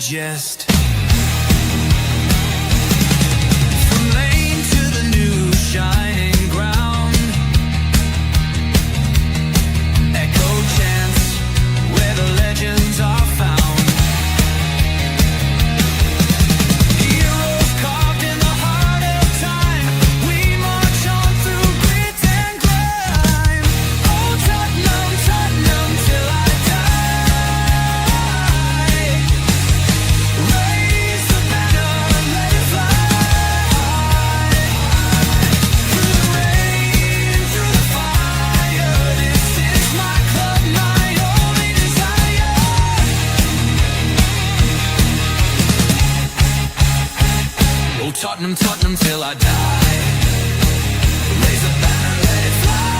digest. From lane to the new shining ground, echo chants where the legends are found. Heroes carved in the heart of time, we march on through grit and grime. Oh Tottenham, Tottenham till I die. Raise the banner, let it fly. Through the rain, through the fire, this is my club, my only desire. Oh Tottenham, Tottenham till I die. Raise the banner, let it fly.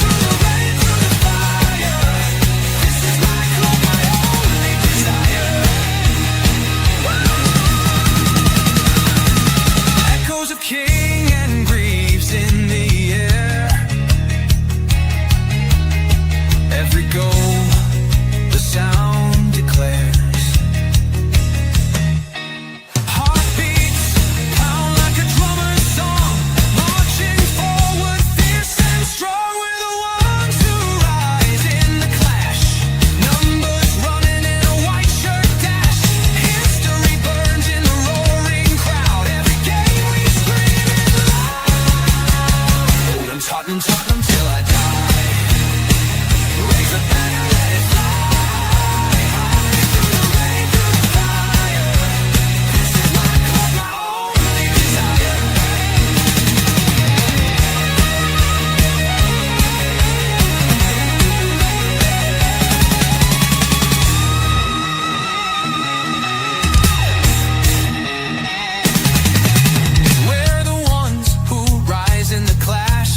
Through the rain, through the fire, this is my club, my only desire. Echoes of King and Greaves in the air. Every goal, the sound declares. Heartbeats pound like a drummer's song, marching forward, fierce and strong. We're the ones who rise in the clash. Numbers running in a white shirt dash. History burns in the roaring crowd. Every game we scream it loud. I'm Tottenham, Tottenham till I die. Raise the banner, let it fly. Through the rain, through the fire, this is my club, my only desire. We're the ones who rise in the clash.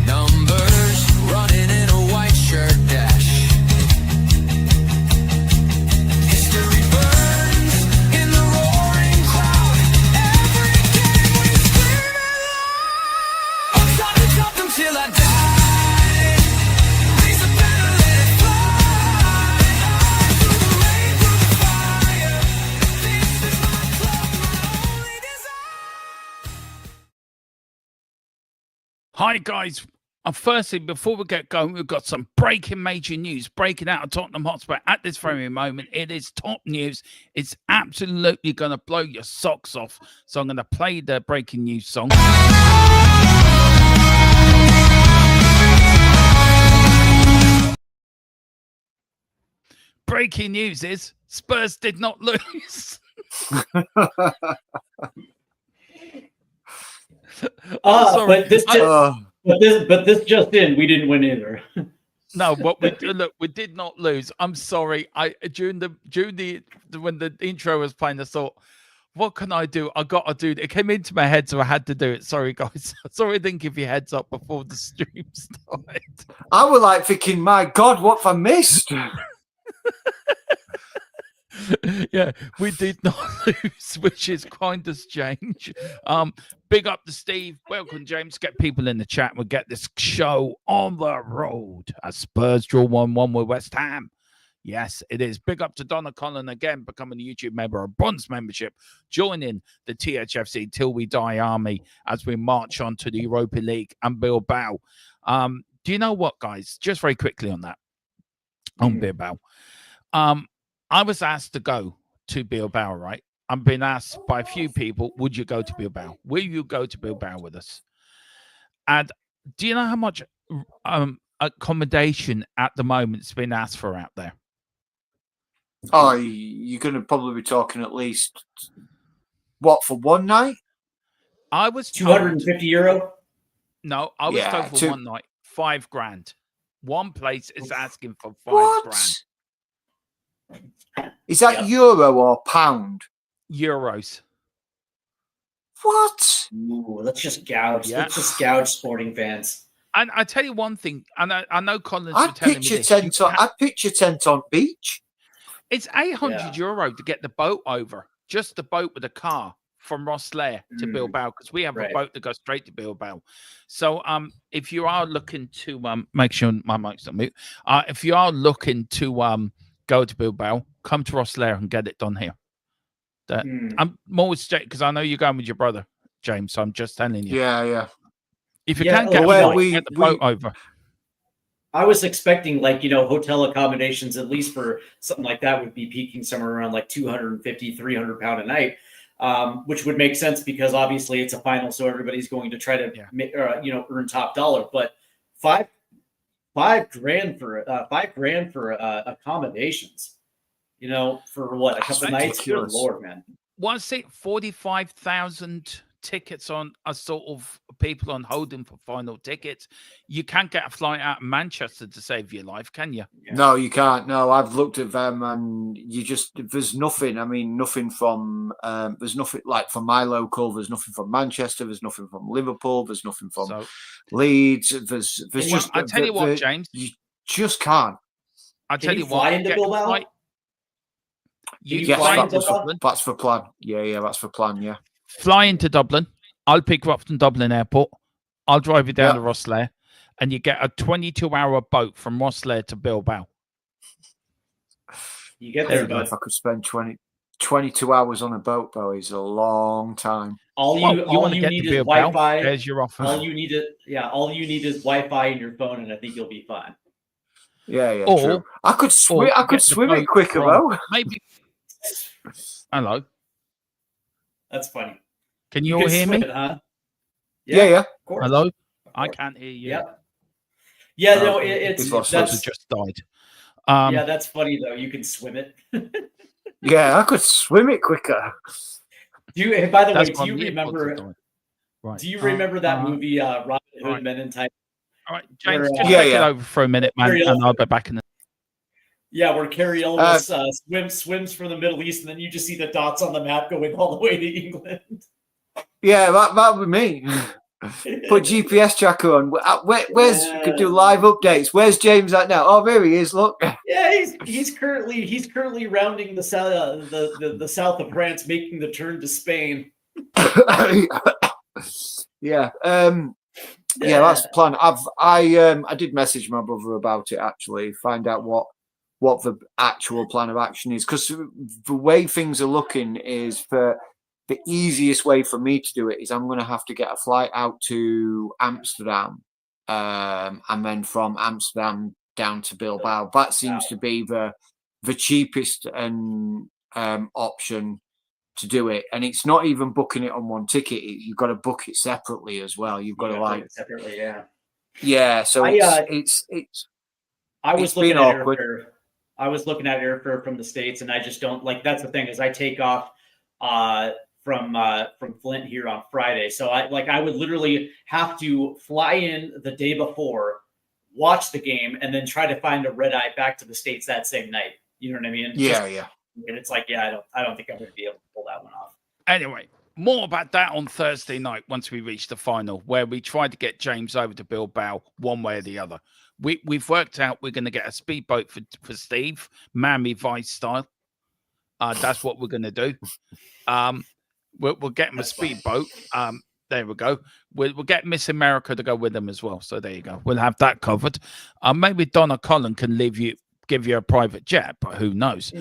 Numbers running in a white shirt dash. History burns in the roaring crowd. Every game we scream it loud. I'm Tottenham, Tottenham till I die. Raise the banner, let it fly. Through the rain, through the fire, this is my club, my only desire. Hi, guys. Firstly, before we get going, we've got some breaking major news breaking out of Tottenham Hotspur at this very moment. It is top news. It's absolutely going to blow your socks off. So I'm going to play the breaking news song. Breaking news is Spurs did not lose. Sorry. But this just in, we didn't win either. No, what we look, we did not lose. I'm sorry. During the when the intro was playing, I thought, what can I do? I got to do it. It came into my head, so I had to do it. Sorry, guys. Sorry, I didn't give you heads up before the stream started. I was like thinking, my God, what have I missed? Yeah, we did not lose, which is quite a change. Big up to Steve. Welcome, James. Get people in the chat. We'll get this show on the road as Spurs draw 1-1 with West Ham. Yes, it is. Big up to Donna Collin again, becoming a YouTube member, a bronze membership, joining the THFC Till We Die Army as we march on to the Europa League and Bilbao. Do you know what, guys? Just very quickly on that, on Bilbao. I was asked to go to Bilbao, right? I'm being asked by a few people, would you go to Bilbao? Will you go to Bilbao with us? And do you know how much accommodation at the moment has been asked for out there? Oh, you're going to probably be talking at least, what, for one night? I was 250 euro? No, I was told for one night, $5,000. One place is asking for $5,000. Is that euro or pound? Euros. What? Ooh, let's just gouge. Yeah. Let's just gouge sporting fans. And I tell you one thing, and I know Collins I'd were telling me this. I'd picture tent on beach. It's €800 to get the boat over, just the boat with a car from Rosslare to Bilbao because we have a Right. boat that goes straight to Bilbao. So if you are looking to make sure my mic's on mute, if you are looking to go to Bilbao, come to Rosslare and get it done here. I'm more because I know you're going with your brother, James. So I'm just telling you. Yeah. If you Yeah, can get, well, get the boat over. I was expecting hotel accommodations, at least for something like that, would be peaking somewhere around like 250, 300 pound a night, which would make sense because obviously it's a final. So everybody's going to try to, earn top dollar, but $5,000 for accommodations, for what, a couple nights? Good Lord, man. Was it 45,000 tickets on a sort of people on holding for final tickets? You can't get a flight out of Manchester to save your life, can you? Yeah. No, you can't. No, I've looked at them and there's nothing. I mean, nothing from, there's nothing like from my local, there's nothing from Manchester, there's nothing from Liverpool, there's nothing from Leeds. There's just, I tell you what, James, you just can't. I tell you fly what, into Bilbao? That's for plan. Yeah, that's for plan. Yeah. Fly into Dublin. I'll pick you up from Dublin Airport. I'll drive you down to Rosslare, and you get a 22-hour boat from Rosslare to Bilbao. You get there, but if I could spend 22 hours on a boat, though, is a long time. All you need is Wi-Fi. There's your offer. All you need is Wi-Fi in your phone, and I think you'll be fine. Yeah, true. I could swim. I could swim it quicker, though. Maybe. Hello. That's funny. Can you all hear me? Huh? Yeah. Hello. I can't hear you. Yeah. No, it's just died. Yeah, that's funny though. You can swim it. Yeah, I could swim it quicker. By the way, do you remember? Right. Do you remember that movie, Robin Hood Men in Tights? All right, James, just take it over for a minute, man, and I'll be back in the. Yeah, where Carrie Ellis swims from the Middle East, and then you just see the dots on the map going all the way to England. Yeah, that would be me. Put GPS tracker on. Where's could do live updates? Where's James at now? Oh, there he is. Look. Yeah, he's currently rounding the south of France, making the turn to Spain. Yeah. Yeah, that's the plan. I did message my brother about it actually, find out what the actual plan of action is, because the way things are looking is for the easiest way for me to do it is I'm going to have to get a flight out to Amsterdam, and then from Amsterdam down to Bilbao. That seems to be the cheapest and option to do it, and it's not even booking it on one ticket. You've got to book it separately as well. You've got to book it separately, So it's I was looking at airfare. I was looking at airfare from the States, and I just don't like. That's the thing is I take off from Flint here on Friday, so I would literally have to fly in the day before, watch the game, and then try to find a red eye back to the States that same night. You know what I mean? Yeah. And it's like, I don't think I'm going to be able to pull that one off. Anyway, more about that on Thursday night once we reach the final, where we tried to get James over to Bilbao one way or the other. We've worked out we're going to get a speedboat for Steve, Miami Vice style. That's what we're going to do. We'll get him a speedboat. There we go. We'll get Miss America to go with them as well. So there you go. We'll have that covered. Maybe Donna Collin can give you a private jet, but who knows?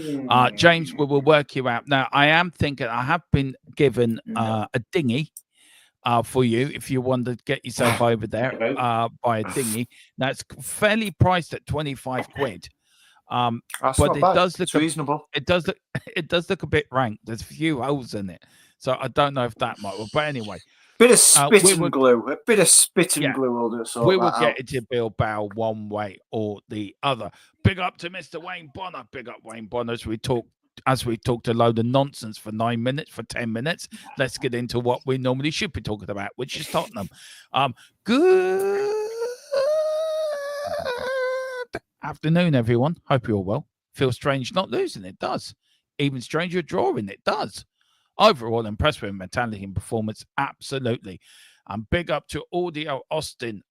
James, we will work you out. Now, I am thinking I have been given a dinghy for you if you want to get yourself over there by a dinghy. Now, it's fairly priced at 25 quid. That's but not bad. Does look reasonable. It does look a bit rank. There's a few holes in it. So I don't know if that might work. But anyway. Bit of spit and glue. A bit of spit and glue will do so. We will get it to Bilbao one way or the other. Big up to Mr. Wayne Bonner. Big up Wayne Bonner as we talked a load of nonsense for 10 minutes. Let's get into what we normally should be talking about, which is Tottenham. Good afternoon, everyone. Hope you're well. Feels strange not losing. It does. Even stranger drawing. It does. Overall, impressed with mentality and performance. Absolutely. Big up to Audio Austin,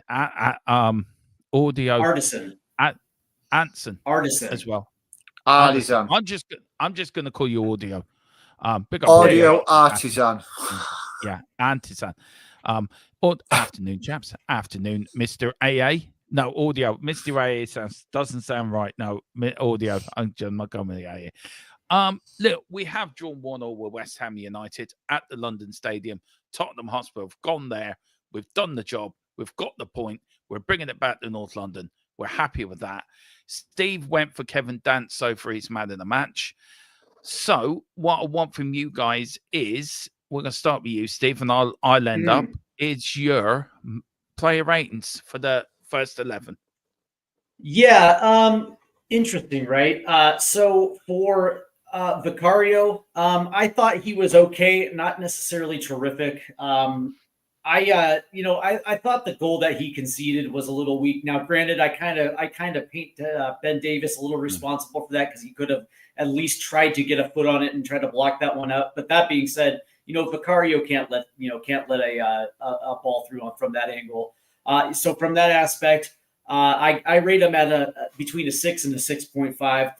Audio Artisan, Anson, Artisan as well. Artisan. I'm just going to call you Audio. Big up Audio Audio. artisan. Yeah, artisan. Or afternoon, chaps. Afternoon, Mr. AA. No, audio. Mr. AA doesn't sound right. No, audio. I'm not going with the AA. Look, we have drawn 1-1 with West Ham United at the London Stadium. Tottenham Hotspur have gone there. We've done the job. We've got the point. We're bringing it back to North London. We're happy with that. Steve went for Kevin Danso for his man of the match. So what I want from you guys is, we're going to start with you, Steve, and I'll end up. It's your player ratings for the first 11. Yeah, interesting, right? So for Vicario, I thought he was okay, not necessarily terrific. I thought the goal that he conceded was a little weak. Now, granted, I kind of paint Ben Davis a little responsible for that, because he could have at least tried to get a foot on it and try to block that one out. But that being said, Vicario can't let a ball through from that angle. So from that aspect, I rate him at between a 6 and a 6.5.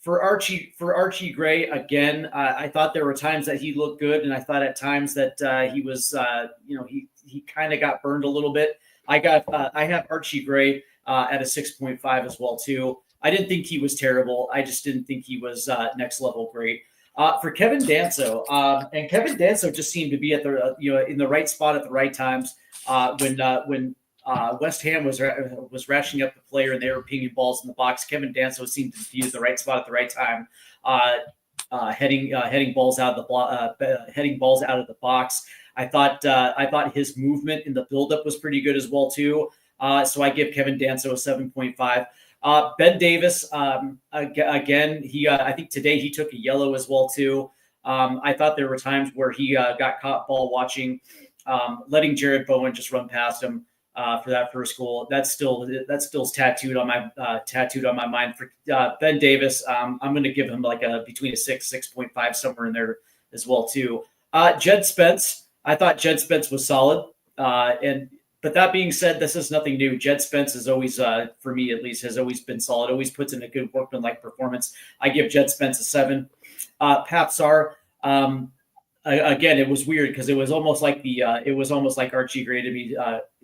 For Archie Gray, again, I thought there were times that he looked good, and I thought at times that he was, he kind of got burned a little bit. I have Archie Gray at a 6.5 as well too. I didn't think he was terrible. I just didn't think he was next level great. For Kevin Danso, and Kevin Danso just seemed to be at the in the right spot at the right times when West Ham was ratcheting up the player and they were pinging balls in the box. Kevin Danso seemed to be at the right spot at the right time, heading balls out of the box. I thought his movement in the buildup was pretty good as well too. So I give Kevin Danso a 7.5. Ben Davis, again, I think today he took a yellow as well too. I thought there were times where he got caught ball watching, letting Jared Bowen just run past him for that first goal. That's still tattooed on my mind. For Ben Davis, I'm going to give him like between a 6.5, somewhere in there as well too. Jed Spence, I thought Jed Spence was solid, but that being said, this is nothing new. Jed Spence is always, for me at least, has always been solid. Always puts in a good workmanlike performance. I give Jed Spence a 7. Papsar, again, it was weird because it was almost like Archie Gray to me.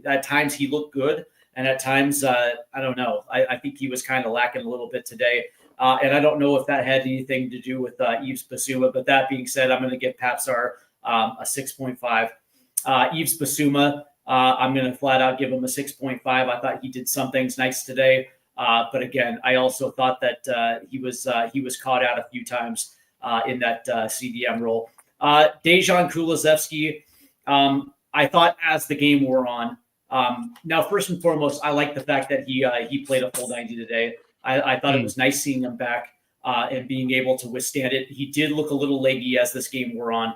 At times he looked good, and at times I don't know. I think he was kind of lacking a little bit today, and I don't know if that had anything to do with Yves Bissouma. But that being said, I'm going to give Papsar a 6.5. Yves Bissouma, I'm going to flat out give him a 6.5. I thought he did some things nice today, but again, I also thought that he was caught out a few times in that CDM role. Dejan Kulusevski, I thought as the game wore on. Now, first and foremost, I like the fact that he played a full 90 today. I thought it was nice seeing him back and being able to withstand it. He did look a little leggy as this game wore on.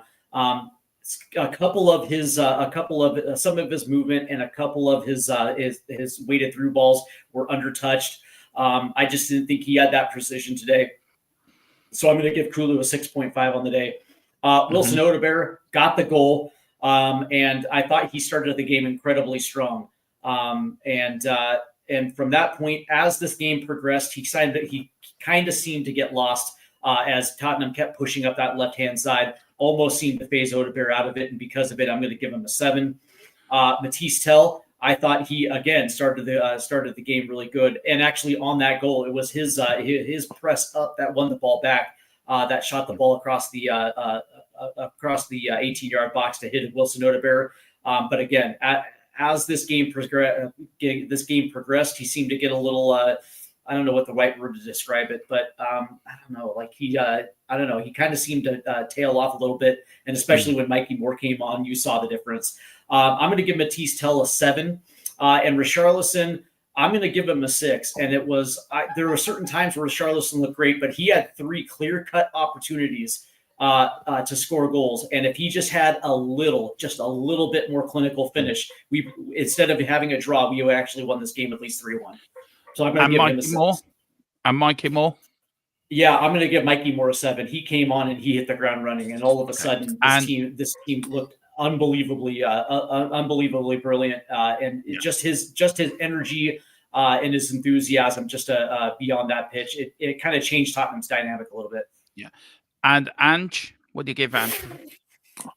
Some of his movement and a couple of his weighted through balls were undertouched. I just didn't think he had that precision today. So I'm going to give Kulu a 6.5 on the day. Wilson Odebear got the goal, and I thought he started the game incredibly strong. And from that point, as this game progressed, he kind of seemed to get lost as Tottenham kept pushing up that left-hand side, almost seemed to phase Odebear out of it, and because of it, I'm going to give him a 7. Matisse Tell, I thought he again started the game really good, and actually on that goal, it was his press up that won the ball back, that shot the ball across the 18-yard box to hit Wilson Odebear. But again, as this game progressed, he seemed to get a little. I don't know what the right word to describe it, but I don't know. Like he kind of seemed to tail off a little bit, and especially when Mikey Moore came on, you saw the difference. I'm going to give Matisse Tell a 7, and Richarlison, I'm going to give him a 6. And it was there were certain times where Richarlison looked great, but he had 3 clear-cut opportunities to score goals, and if he just had a little bit more clinical finish, we instead of having a draw, we actually won this game at least 3-1. So I'm going to give him a 6. And Mikey Moore? Yeah, I'm going to give Mikey Moore a 7. He came on and he hit the ground running, and all of a sudden, this team looked unbelievably brilliant, and just his energy and his enthusiasm just beyond that pitch, it kind of changed Tottenham's dynamic a little bit. Yeah. And Ange, what do you give Ange?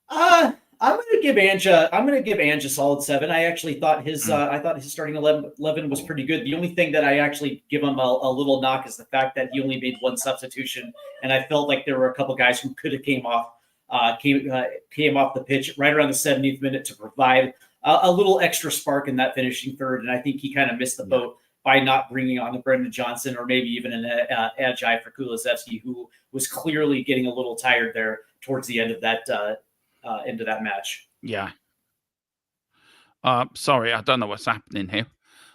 I'm going to give Ange. I'm going to give Ange a solid 7. I actually thought his. I thought his starting 11 was pretty good. The only thing that I actually give him a little knock is the fact that he only made one substitution, and I felt like there were a couple guys who could have came off the pitch right around the 70th minute to provide a little extra spark in that finishing third. And I think he kind of missed the boat by not bringing on the Brendan Johnson or maybe even an Ajay for Kulusevski, who was clearly getting a little tired there towards the end of that match. Yeah. Sorry, I don't know what's happening here.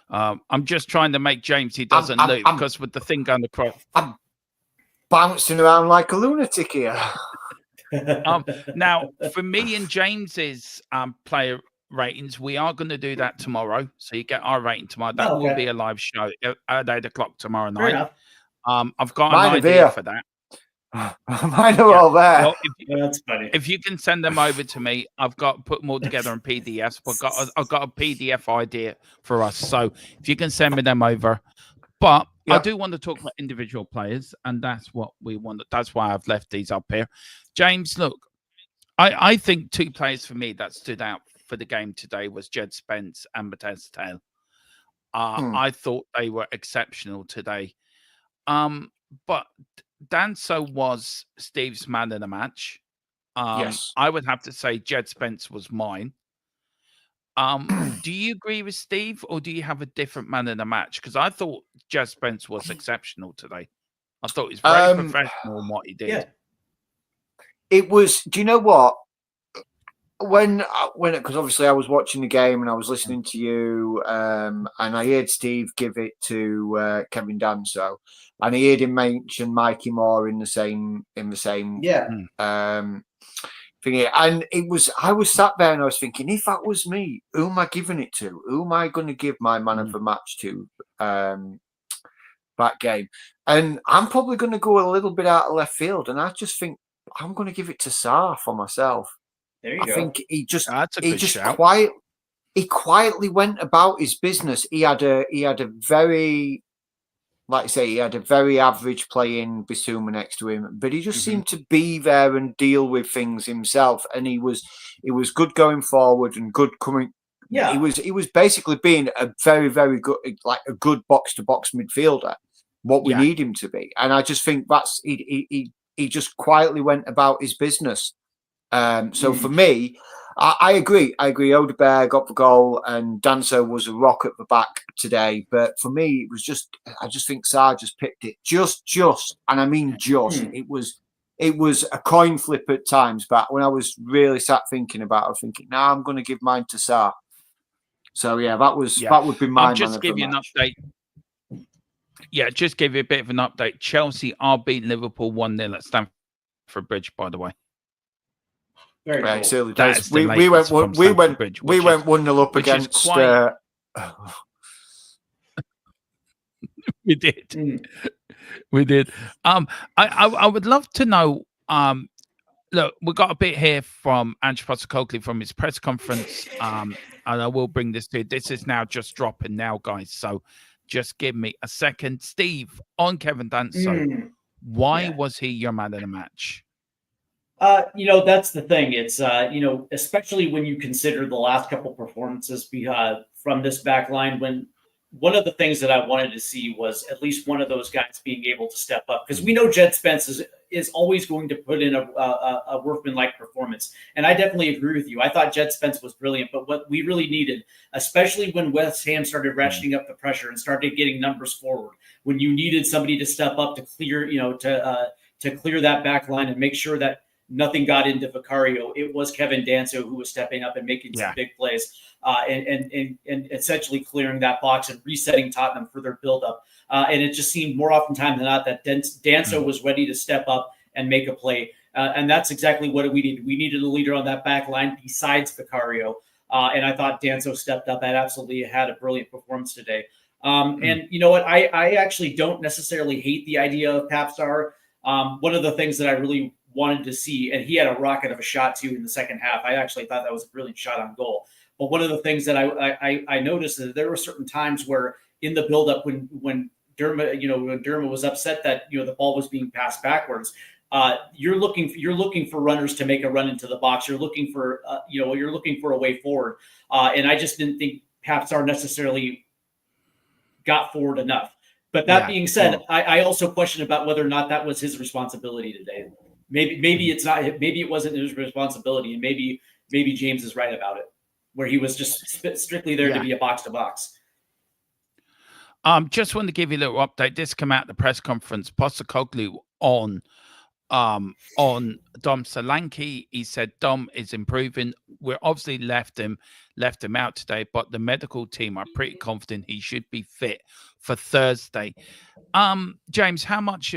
I'm just trying to make James he doesn't leave because with the thing going across. I'm bouncing around like a lunatic here. Now, for me and James's player ratings, we are going to do that tomorrow. So you get our rating tomorrow. That will be a live show at 8 o'clock tomorrow night. I've got an idea for that. Mine are all there. Well, that's funny. If you can send them over to me, I've got to put them all together in PDFs. I've got a PDF idea for us. So if you can send me them over. But I do want to talk about individual players, and that's what we want. That's why I've left these up here. James, look, I think 2 players for me that stood out for the game today was Jed Spence and Matez Tail. I thought they were exceptional today. But Danso was Steve's man in the match. Yes. I would have to say Jed Spence was mine. Do you agree with Steve, or do you have a different man in the match? Because I thought Jed Spence was exceptional today. I thought he was very professional in what he did. Yeah. It was. Do you know what? When because obviously I was watching the game and I was listening to you, and I heard Steve give it to Kevin Danso, and I heard him mention Mikey Moore in the same thing. And I was sat there and I was thinking, if that was me, who am I giving it to? Who am I going to give my man of the match to that game? And I'm probably going to go a little bit out of left field, and I just think I'm going to give it to Sarr for myself. There you go. I think he just shout. He quietly went about his business. He had a very, like I say, he had a very average playing Bissouma next to him, but he just seemed to be there and deal with things himself. And he was good going forward and good coming. Yeah, he was basically being a very, very good, like a good box to box midfielder. What we need him to be, and I just think that's he just quietly went about his business. So for me, I agree. Odegaard got the goal, and Danso was a rock at the back today. But for me, it was I just think Sarr just picked it just, and I mean just. It was a coin flip at times, but when I was really sat thinking about it, I was thinking, nah, I'm going to give mine to Sarr. So yeah, that would be mine. I'll just give you an update. Yeah, just give you a bit of an update. Chelsea are beating Liverpool 1-0 at Stamford Bridge, by the way. Very right, cool. we went 1-0 up against. We did. We did. I would love to know. Look, we got a bit here from Ange Postecoglou from his press conference. And I will bring this to you. This is now just dropping now, guys. So just give me a second. Steve, on Kevin Danso, why was he your man of the match? That's the thing. It's, especially when you consider the last couple performances from this back line, when one of the things that I wanted to see was at least one of those guys being able to step up, because we know Jed Spence is always going to put in a workman-like performance. And I definitely agree with you. I thought Jed Spence was brilliant, but what we really needed, especially when West Ham started ratcheting up the pressure and started getting numbers forward, when you needed somebody to step up to clear, to clear that back line and make sure that nothing got into Vicario, it was Kevin Danso who was stepping up and making some big plays and essentially clearing that box and resetting Tottenham for their buildup. And it just seemed more often time than not that Danso was ready to step up and make a play. And that's exactly what we needed. We needed a leader on that back line besides Vicario. And I thought Danso stepped up and absolutely had a brilliant performance today. And you know what? I actually don't necessarily hate the idea of Papstar. One of the things that I really wanted to see, and he had a rocket of a shot too in the second half. I actually thought that was a brilliant shot on goal. But one of the things that I noticed is that there were certain times where in the buildup when Derma was upset that the ball was being passed backwards, you're looking for runners to make a run into the box. You're looking for you're looking for a way forward. And I just didn't think Papstar necessarily got forward enough. But that being said, I also question about whether or not that was his responsibility today. Maybe it's not. Maybe it wasn't his responsibility, and maybe James is right about it, where he was just strictly there to be a box to box. Just want to give you a little update. This came out at the press conference. Postecoglou on Dom Solanke. He said Dom is improving. We're obviously left him out today, but the medical team are pretty confident he should be fit for Thursday. James, how much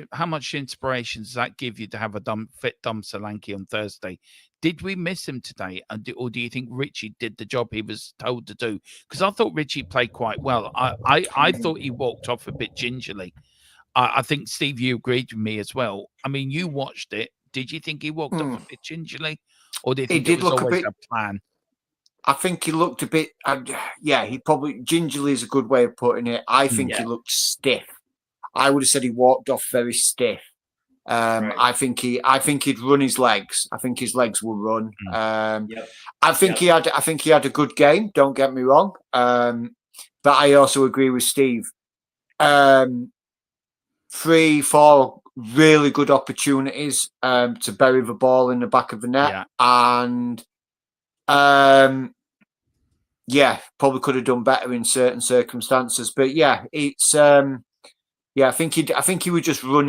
inspiration does that give you to have a fit Dom Solanke on Thursday? Did we miss him today, or do you think Richie did the job he was told to do? Because I thought Richie played quite well. I thought he walked off a bit gingerly. I think, Steve, you agreed with me as well. I mean, you watched it. Did you think he walked off a bit gingerly, or did you think it was always a plan? I think he looked a bit. He probably gingerly is a good way of putting it. I think he looked stiff. I would have said he walked off very stiff. Right. I think he'd run his legs. I think his legs will run. I think he had a good game. Don't get me wrong. But I also agree with Steve. 3-4 really good opportunities to bury the ball in the back of the net, and probably could have done better in certain circumstances. But it's I think he would just run.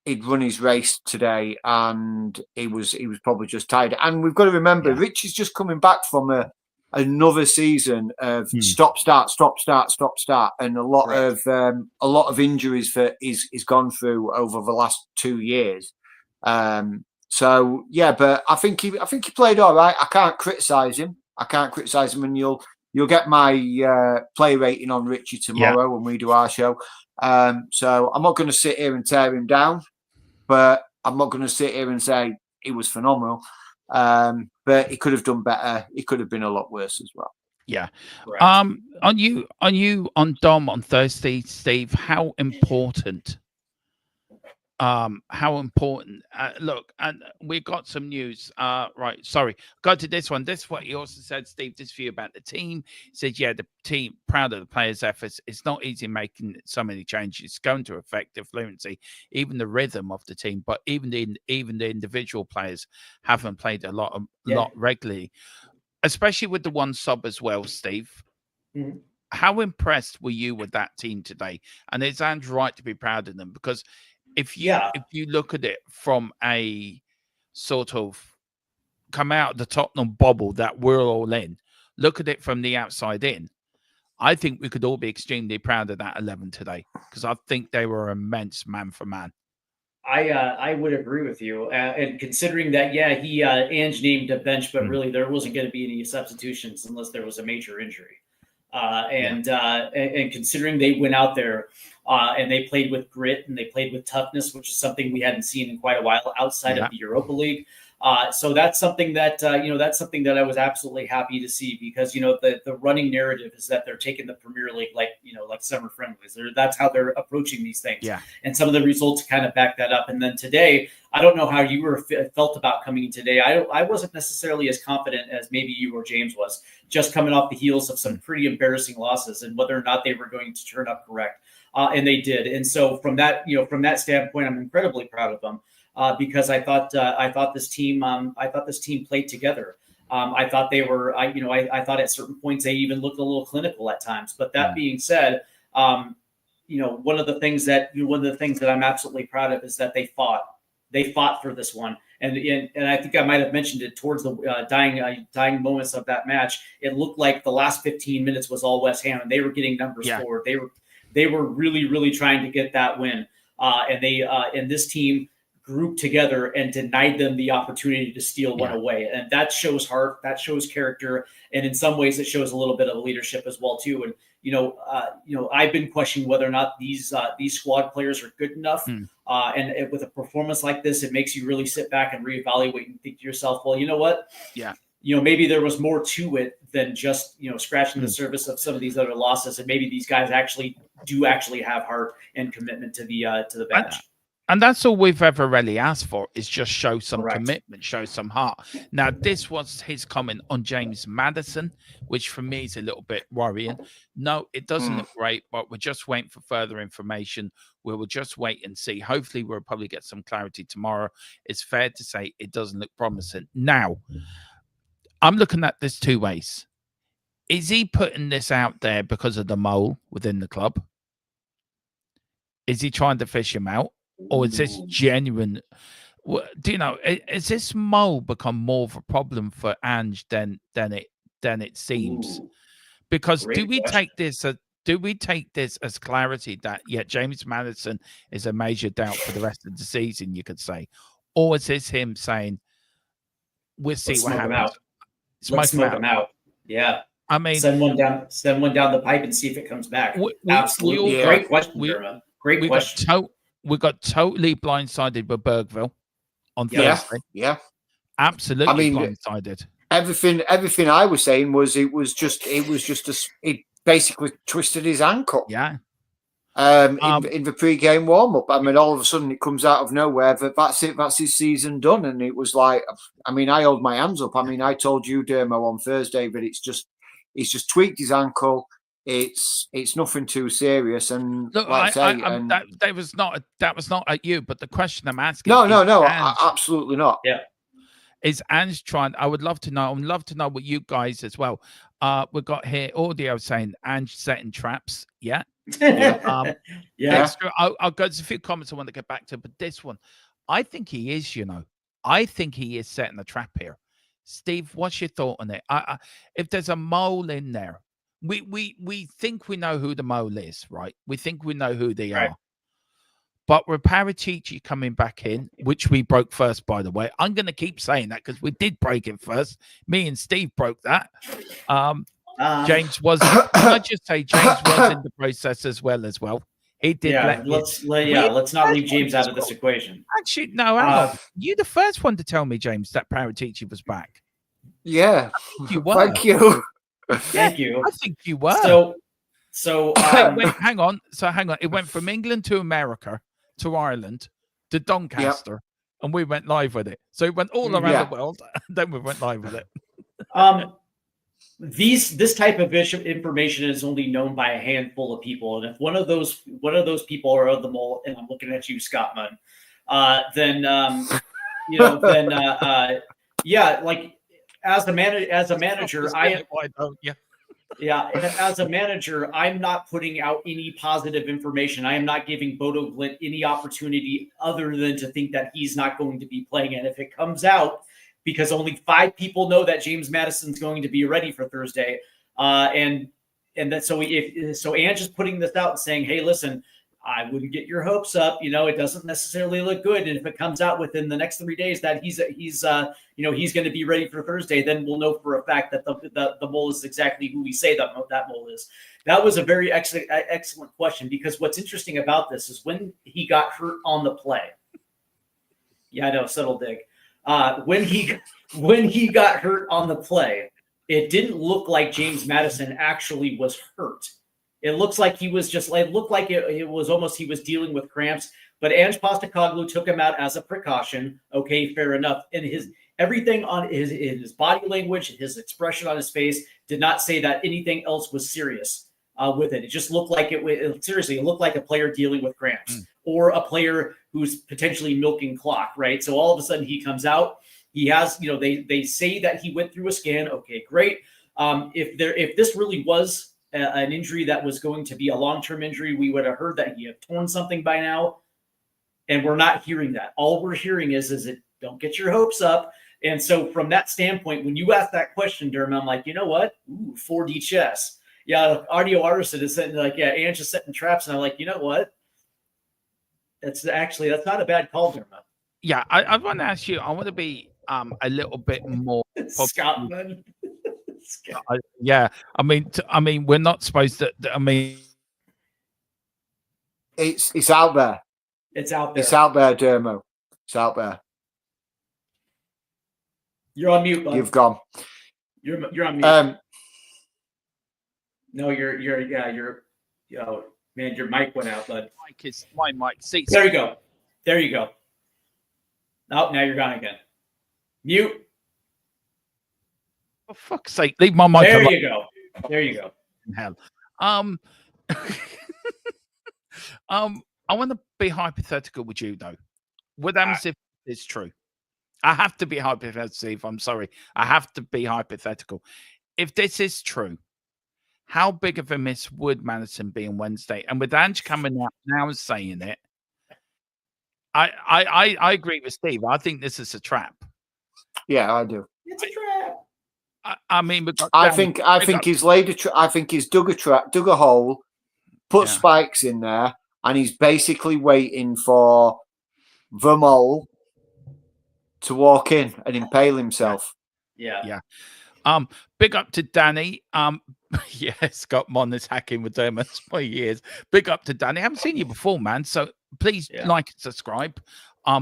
He'd run his race today, and he was probably just tired. And we've got to remember, Rich is just coming back from another season of stop start, and a lot of injuries that he's gone through over the last 2 years. But I think he played all right. I can't criticize him, and you'll get my play rating on Richie tomorrow when we do our show. So I'm not going to sit here and tear him down, but I'm not going to sit here and say he was phenomenal. But he could have done better. He could have been a lot worse as well. Yeah. On Dom on Thursday, Steve, how important? Look, and we got some news. Right. Sorry. Go to this one. This is what he also said, Steve, this view about the team. He said, the team proud of the players' efforts. It's not easy making so many changes. It's going to affect the fluency, even the rhythm of the team. But even the individual players haven't played a lot regularly, especially with the one sub as well, Steve. Mm-hmm. How impressed were you with that team today? And it's Andrew's right to be proud of them, because if you look at it from a sort of come out of the Tottenham bubble that we're all in, look at it from the outside in, I think we could all be extremely proud of that 11 today, because I think they were immense man for man. I would agree with you. And considering that, Ange named a bench, but really there wasn't going to be any substitutions unless there was a major injury. And considering they went out there and they played with grit and they played with toughness, which is something we hadn't seen in quite a while outside of the Europa League. So that's something that I was absolutely happy to see, because, the running narrative is that they're taking the Premier League like summer friendlies. That's how they're approaching these things. Yeah. And some of the results kind of back that up. And then today, I don't know how you felt about coming in today. I wasn't necessarily as confident as maybe you or James was, just coming off the heels of some pretty embarrassing losses, and whether or not they were going to turn up correct. And they did. And so from that standpoint, I'm incredibly proud of them. Because I thought this team played together. I thought they were, I thought at certain points they even looked a little clinical at times. But that being said, one of the things that I'm absolutely proud of is that they fought for this one. And I think I might have mentioned it towards the dying moments of that match. It looked like the last 15 minutes was all West Ham, and they were getting numbers forward. They were really, really trying to get that win. And this team grouped together and denied them the opportunity to steal one away. And that shows heart, that shows character. And in some ways it shows a little bit of leadership as well too. And, I've been questioning whether or not these squad players are good enough. And with a performance like this, it makes you really sit back and reevaluate and think to yourself, well, you know what? Yeah. Maybe there was more to it than just, scratching the surface of some of these other losses. And maybe these guys actually have heart and commitment to the bench. And that's all we've ever really asked for, is just show some Correct. commitment, show some heart. Now, this was his comment on James Maddison, which for me is a little bit worrying. No, it doesn't look great, but we're just waiting for further information. We will just wait and see. Hopefully, we'll probably get some clarity tomorrow. It's fair to say it doesn't look promising. Now, I'm looking at this two ways. Is he putting this out there because of the mole within the club? Is he trying to fish him out? Or is this genuine? Do you know? Has this mole become more of a problem for Ange than it seems? Because do we take this as clarity that James Maddison is a major doubt for the rest of the season? You could say, or is this him saying, "We'll see what happens"? Let's smoke him out. Yeah. I mean, send one down the pipe and see if it comes back. Absolutely, great question, Dermot. Great question. We got totally blindsided with Bergville on Thursday. Yeah, absolutely. I mean, blindsided. Everything I was saying was it basically twisted his ankle. Yeah. In the pre-game warm-up. I mean, all of a sudden it comes out of nowhere. But that's it. That's his season done. And it was like, I mean, I hold my hands up. I mean, I told you, Dermo, on Thursday, but he's just tweaked his ankle. It's nothing too serious. And look, like that was not at you. But the question I'm asking, no, absolutely not. Yeah, is Ange trying? I would love to know. I would love to know what you guys as well. We got here audio saying Ange setting traps. Yeah. Yeah. Extra, I'll go. There's a few comments I want to get back to, but this one, I think he is. I think he is setting a trap here. Steve, what's your thought on it? If there's a mole in there, we think we know who the mole is, right? We think we know who they are. But with Paratici coming back in, which we broke first, by the way, I'm going to keep saying that because we did break it first. Me and Steve broke that. James was. Can I just say James was in the process as well. He did. Yeah, let's not leave James out of this equation. Actually, no, hang on. You're the first one to tell me, James, that Paratici was back. Yeah, you were. Thank you. Thank you. I think you were. So wait, hang on. It went from England to America to Ireland to Doncaster, and we went live with it. So it went all around the world, and then we went live with it. This type of information is only known by a handful of people, and if one of those people are the mole, and I'm looking at you, Scott Munn, then like as a manager, as a manager, I'm not putting out any positive information. I am not giving Bodo Glimt any opportunity other than to think that he's not going to be playing. And if it comes out, because only 5 people know that James Maddison's going to be ready for Thursday, and that so Ange is putting this out and saying, "Hey, listen, I wouldn't get your hopes up. It doesn't necessarily look good. And if it comes out within the next 3 days that he's going to be ready for Thursday, then we'll know for a fact that the mole is exactly who we say that mole is." That was a very excellent question, because what's interesting about this is when he got hurt on the play. Yeah, I know, subtle dig. When he got hurt on the play, it didn't look like James Maddison actually was hurt. It looks like he was it looked like it was almost he was dealing with cramps, but Ange Postecoglou took him out as a precaution. Okay, fair enough. And everything on his body language, his expression on his face did not say that anything else was serious with it. It just looked like it looked like a player dealing with cramps or a player who's potentially milking clock, right? So all of a sudden he comes out. He has, they say that he went through a scan. Okay, great. If this really was an injury that was going to be a long-term injury, we would have heard that he had torn something by now, and we're not hearing that. All we're hearing is it don't get your hopes up. And so from that standpoint, when you ask that question, Durham, I'm like, you know what? 4D chess. Yeah, audio artisan is saying like, yeah, Ange is setting traps, and I'm like, you know what? That's not a bad call, Durham. Yeah, I want to ask you. I want to be a little bit more Scotland. Yeah, I mean, we're not supposed to. I mean, it's out there. It's out there. It's out there, Dermo. It's out there. You're on mute, bud. You've gone. You're on mute. No, man, your mic went out, bud. My mic. See, there you go. There you go. Oh, now you're gone again. Mute. For fuck's sake, leave my mic There alone. you go. There you go. Hell. I want to be hypothetical with you though. What happens if it's true? I have to be hypothetical. I'm sorry. I have to be hypothetical. If this is true, how big of a miss would Madison be on Wednesday? And with Ange coming out now and saying it, I agree with Steve. I think this is a trap. Yeah, I do. It's a trap. I mean, I think he's laid I think he's dug a hole, put spikes in there, and he's basically waiting for the mole to walk in and impale himself. Yeah. Big up to Danny. Yeah, Scott Mon is hacking with them for years. Big up to Danny. I haven't seen you before, man. So please like and subscribe.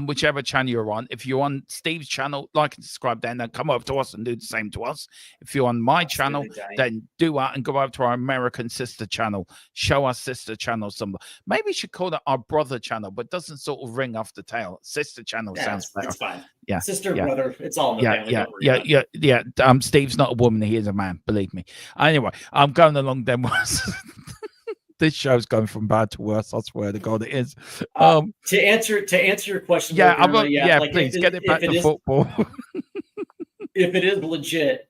Whichever channel you're on. If you're on Steve's channel, like and subscribe then come over to us and do the same to us. If you're on my channel, then do that and go over to our American sister channel. Show our sister channel some. Maybe we should call it our brother channel, but doesn't sort of ring off the tail. Sister channel sounds better. It's fine. Yeah. Sister, brother, it's all in the family. Yeah. Steve's not a woman, he is a man, believe me. Anyway, I'm going along then. This show's going from bad to worse. I swear to God, it is. To answer your question, please get it back to football. If it is legit,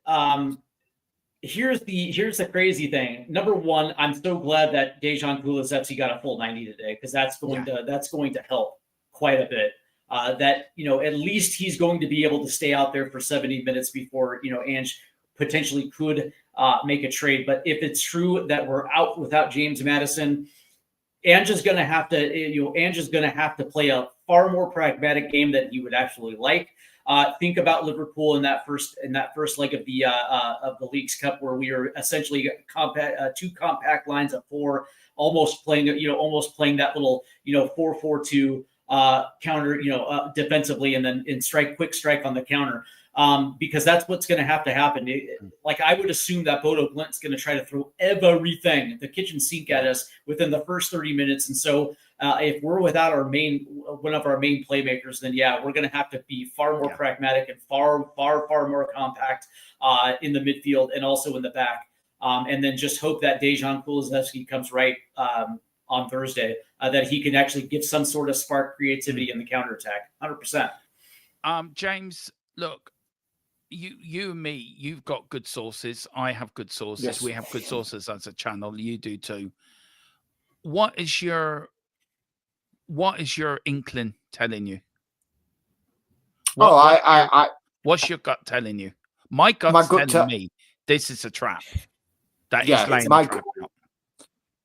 here's the crazy thing. Number one, I'm so glad that Dejan Kulusevski got a full 90 today because that's going to help quite a bit. That at least he's going to be able to stay out there for 70 minutes before Ange potentially could make a trade. But if it's true that we're out without James Madison, Ange is going to have to play a far more pragmatic game that he would actually like. Think about Liverpool in that first leg of the Leagues Cup, where we are essentially two compact lines of four, almost playing that little 4-4-2 counter defensively, and then quick strike on the counter. Because that's what's going to have to happen. Like I would assume that Bodo Glint's going to try to throw everything, the kitchen sink at us within the first 30 minutes. And so if we're without one of our main playmakers, then we're going to have to be far more pragmatic and far more compact in the midfield and also in the back. And then just hope that Dejan Kulusevski comes right on Thursday, that he can actually give some sort of spark creativity in the counterattack. 100%. James, look, you and me, you've got good sources. I have good sources. Yes. We have good sources as a channel. You do too. What is your inkling telling you? What's your gut telling you? My gut's telling me this is a trap. That is laying a trap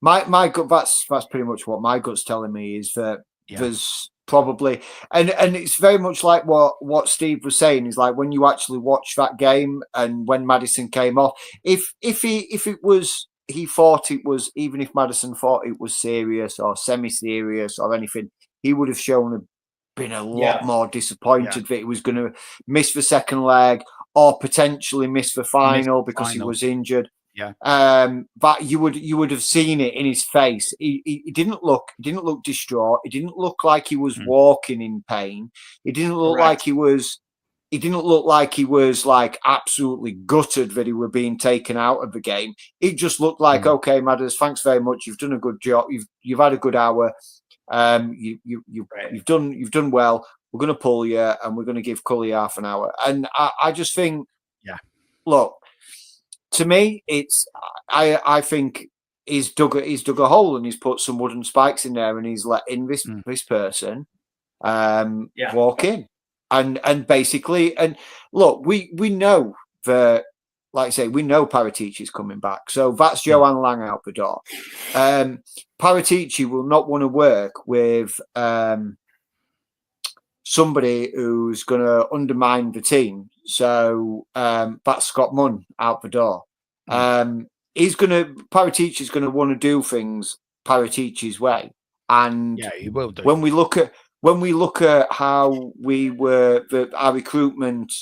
out. My gut. That's pretty much what my gut's telling me is that there's probably, and it's very much like what Steve was saying, is like when you actually watch that game and when Madison came off, if he thought it was, even if Madison thought it was serious or semi-serious or anything, he would have been a lot more disappointed that he was going to miss the second leg or potentially miss the final because he was injured. But you would have seen it in his face. He didn't look distraught. He didn't look like he was walking in pain. He didn't look like he was. He didn't look like he was like absolutely gutted that he were being taken out of the game. It just looked like, okay, Madders, thanks very much. You've done a good job. You've had a good hour. You've done well. We're going to pull you, and we're going to give Cully half an hour. And I just think, look. To me, I think he's dug a hole and he's put some wooden spikes in there and he's letting this person walk in and basically, and look, we know that, like I say, we know Paratici's coming back, so that's Joanne Lang out the door. Paratici will not want to work with somebody who's going to undermine the team. So that's Scott Munn out the door. Paratici's going to want to do things Paratici's way, and he will do. When we look at how we were our recruitment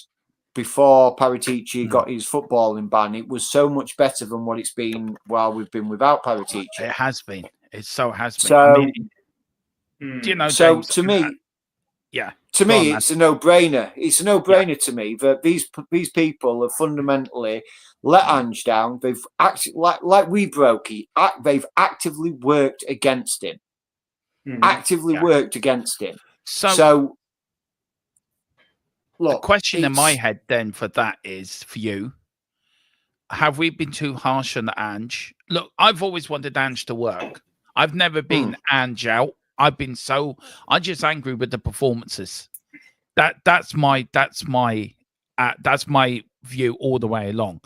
before Paratici got his footballing ban, it was so much better than what it's been while we've been without Paratici. It has been. It so has been. So, I mean, so James, to me, Yeah. To Go on, me, man. it's a no-brainer. It's a no-brainer to me that these people have fundamentally let Ange down. They've actually, like we broke, they've actively worked against him. Actively Yeah. worked against him. So So, the look, question in my it's- head then for that is for you, have we been too harsh on Ange? Look, I've always wanted Ange to work. I've never been Ange out. I'm just angry with the performances. That's my view all the way along.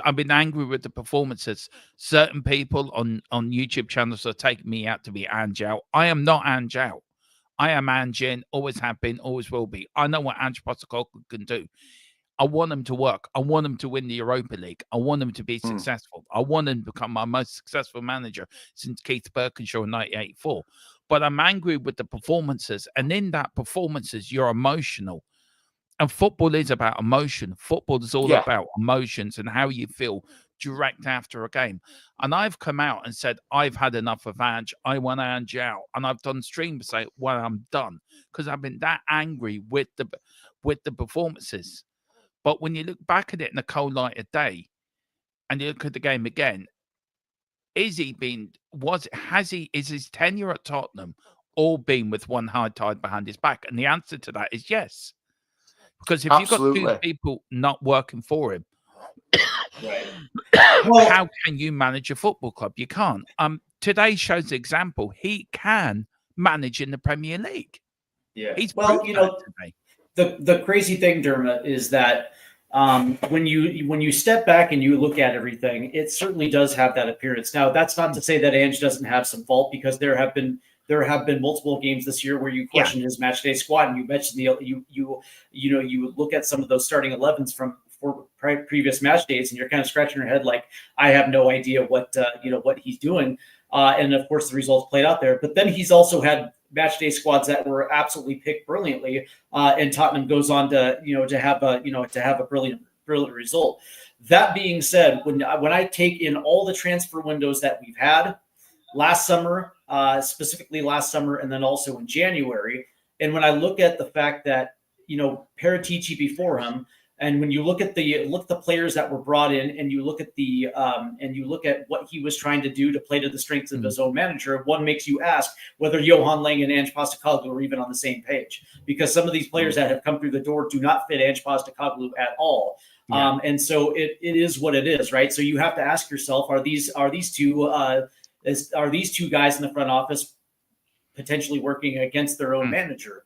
I've been angry with the performances. Certain people on YouTube channels are taking me out to be Ange out. I am not Ange out. I am Ange in, always have been, always will be. I know what Ange Postecoglou can do. I want him to work. I want him to win the Europa League. I want him to be successful. I want him to become my most successful manager since Keith Birkinshaw in 1984. But I'm angry with the performances. And in that performances, you're emotional. And football is about emotion. Football is all about emotions and how you feel direct after a game. And I've come out and said, I've had enough of Ange. I want Ange out. And I've done streams say, well, I'm done. Because I've been that angry with the performances. But when you look back at it in the cold light of day and you look at the game again, is his tenure at Tottenham all been with one high tide behind his back? And the answer to that is yes. Because if you've got two people not working for him, how can you manage a football club? You can't. Today shows the example. He can manage in the Premier League. Yeah. He's well, today. The crazy thing, Dermot, is that when you step back and you look at everything, it certainly does have that appearance. Now, that's not to say that Ange doesn't have some fault, because there have been multiple games this year where you question his match day squad, and you mentioned you look at some of those starting 11s from previous match days, and you're kind of scratching your head like, I have no idea what he's doing. And of course, the results played out there. But then he's also had match day squads that were absolutely picked brilliantly, and Tottenham goes on to have a brilliant result. That being said, when I take in all the transfer windows that we've had last summer, specifically last summer, and then also in January, and when I look at the fact that Paratici before him, and when you look at the players that were brought in, and you look at what he was trying to do to play to the strengths of his own manager, one makes you ask whether Johan Lang and Ange Postecoglou are even on the same page, because some of these players that have come through the door do not fit Ange Postecoglou at all. Yeah. And so it is what it is, right? So you have to ask yourself: are these two guys in the front office potentially working against their own manager?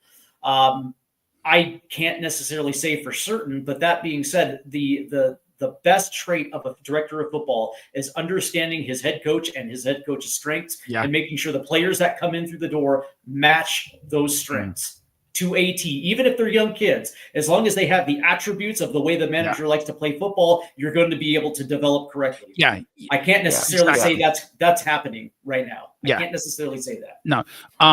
I can't necessarily say for certain, but that being said, the best trait of a director of football is understanding his head coach and his head coach's strengths, and making sure the players that come in through the door match those strengths to a T. Even if they're young kids, as long as they have the attributes of the way the manager likes to play football, you're going to be able to develop correctly. Yeah, I can't necessarily say that's happening right now. I can't necessarily say that. No.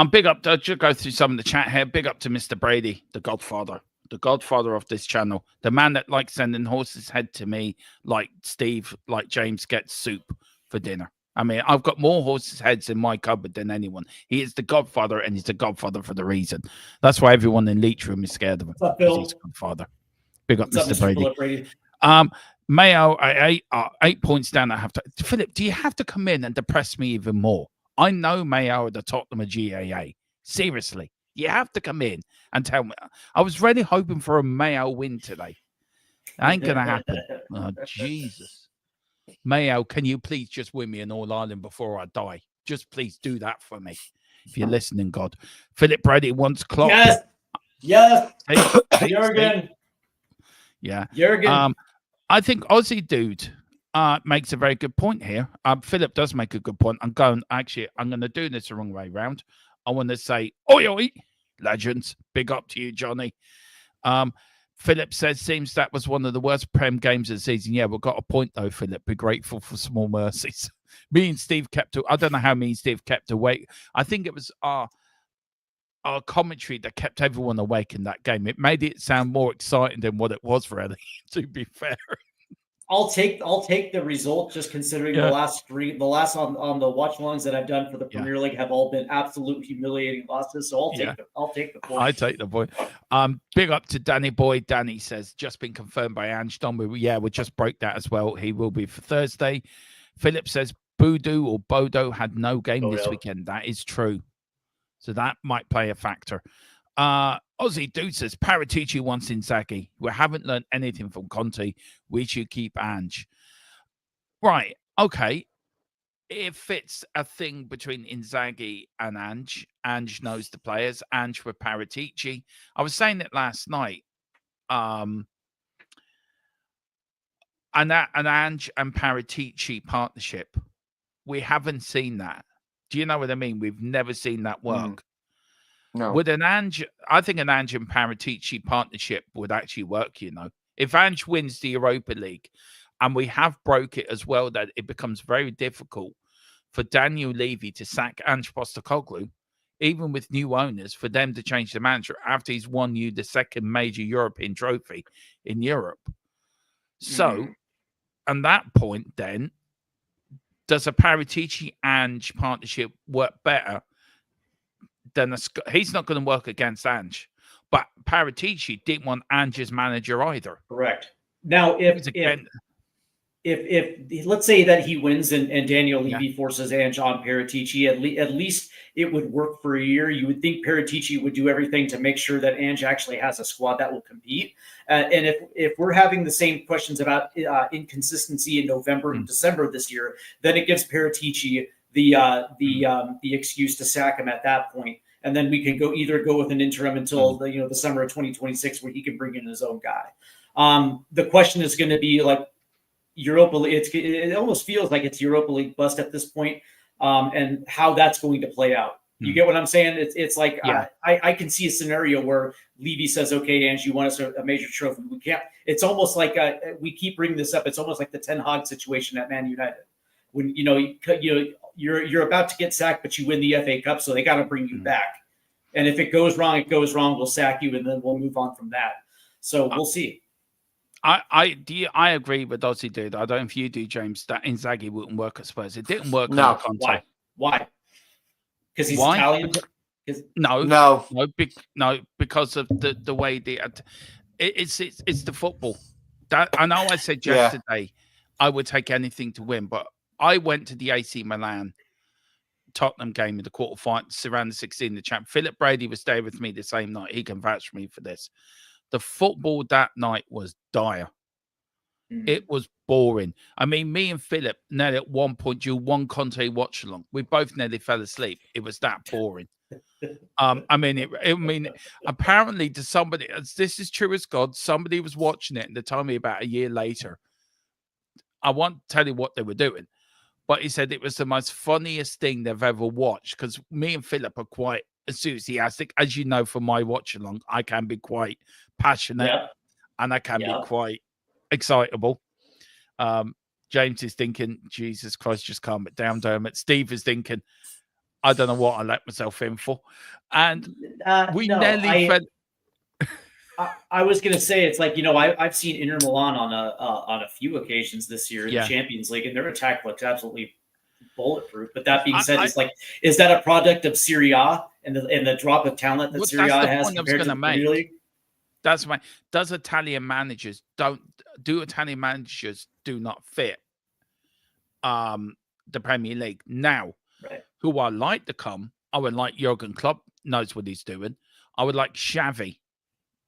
Big up to just go through some of the chat here. Big up to Mr. Brady, the godfather of this channel, the man that likes sending horse's head to me, like Steve, like James gets soup for dinner. I mean, I've got more horses' heads in my cupboard than anyone. He is the godfather, and he's the godfather for the reason. That's why everyone in Leech Room is scared of him. What's up, Bill? He's a godfather. Big up, What's Mr. up, Brady. Mayo, 8 points down. I have to. Philip, do you have to come in and depress me even more? I know Mayo at the Tottenham of GAA. Seriously, you have to come in and tell me. I was really hoping for a Mayo win today. That ain't gonna happen. Oh, Jesus. Mayo, can you please just win me an All-Ireland before I die? Just please do that for me. If you're listening, God. Philip Brady wants Klopp. Yes. Jurgen. Yeah. Jurgen. I think Aussie dude makes a very good point here. Philip does make a good point. I'm going to do this the wrong way round. I want to say, oi, oi, legends. Big up to you, Johnny. Philip says, seems that was one of the worst Prem games of the season. Yeah, we've got a point, though, Philip. Be grateful for small mercies. Me and Steve I don't know how me and Steve kept awake. I think it was our commentary that kept everyone awake in that game. It made it sound more exciting than what it was, really, to be fair. I'll take the result, just considering the last on the watch longs that I've done for the Premier League have all been absolute humiliating losses. So I'll take the point. I take the point. Big up to Danny Boy. Danny says just been confirmed by Ange Don. We just broke that as well. He will be for Thursday. Philip says Bodo or Bodo had no game this weekend. That is true. So that might play a factor. Aussie Dude says Paratici wants Inzaghi. We haven't learned anything from Conte. We should keep Ange. Right. Okay. If it's a thing between Inzaghi and Ange knows the players. Ange for Paratici. I was saying it last night. An Ange and Paratici partnership. We haven't seen that. Do you know what I mean? We've never seen that work. No. With an Ange, I think an Ange and Paratici partnership would actually work, you know. If Ange wins the Europa League, and we have broke it as well, that it becomes very difficult for Daniel Levy to sack Ange Postecoglou, even with new owners, for them to change the manager after he's won you the second major European trophy in Europe. So, at that point, then, does a Paratici-Ange partnership work better? Then he's not going to work against Ange. But Paratici didn't want Ange as manager either. Correct. Now, if let's say that he wins and Daniel Levy forces Ange on Paratici, at least it would work for a year. You would think Paratici would do everything to make sure that Ange actually has a squad that will compete. And if we're having the same questions about inconsistency in November and December this year, then it gives Paratici the excuse to sack him at that point. And then we can either go with an interim until the summer of 2026, where he can bring in his own guy. The question is going to be like Europa League. It almost feels like it's Europa League bust at this point, and how that's going to play out. You get what I'm saying? It's like I can see a scenario where Levy says, "Okay, Ange, you want us a major trophy? We can't." It's almost like we keep bringing this up. It's almost like the Ten Hag situation at Man United, when you're about to get sacked, but you win the FA Cup, so they got to bring you back. And if it goes wrong, it goes wrong. We'll sack you, and then we'll move on from that. So we'll see. I agree with Aussie Dude. I don't know if you do, James, that Inzaghi wouldn't work at Spurs. It didn't work. No. Under Conte. Why? Because he's Italian. No, because of the way it's the football. That I know. I said yesterday I would take anything to win, but I went to the AC Milan Tottenham game in the quarterfinals, around the 16, the champ. Philip Brady was there with me the same night. He can vouch for me for this. The football that night was dire. It was boring. I mean, me and Philip, nearly at one point, you one Conte watch along. We both nearly fell asleep. It was that boring. Apparently to somebody, this is true as God, somebody was watching it and they told me about a year later. I won't tell you what they were doing, but he said it was the most funniest thing they've ever watched, because me and Philip are quite enthusiastic. As you know, from my watch along, I can be quite passionate and I can be quite excitable. James is thinking, Jesus Christ, just calm it down, Dermot. Steve is thinking, I don't know what I let myself in for. And I was going to say, it's like, I've seen Inter Milan on a few occasions this year in the Champions League, and their attack looks absolutely bulletproof. But that being said, is that a product of Serie A and the drop of talent that Serie A has compared to the Premier League? That's my. Italian managers do not fit the Premier League now? Right. Who I like to come? I would like Jurgen Klopp, knows what he's doing. I would like Xavi.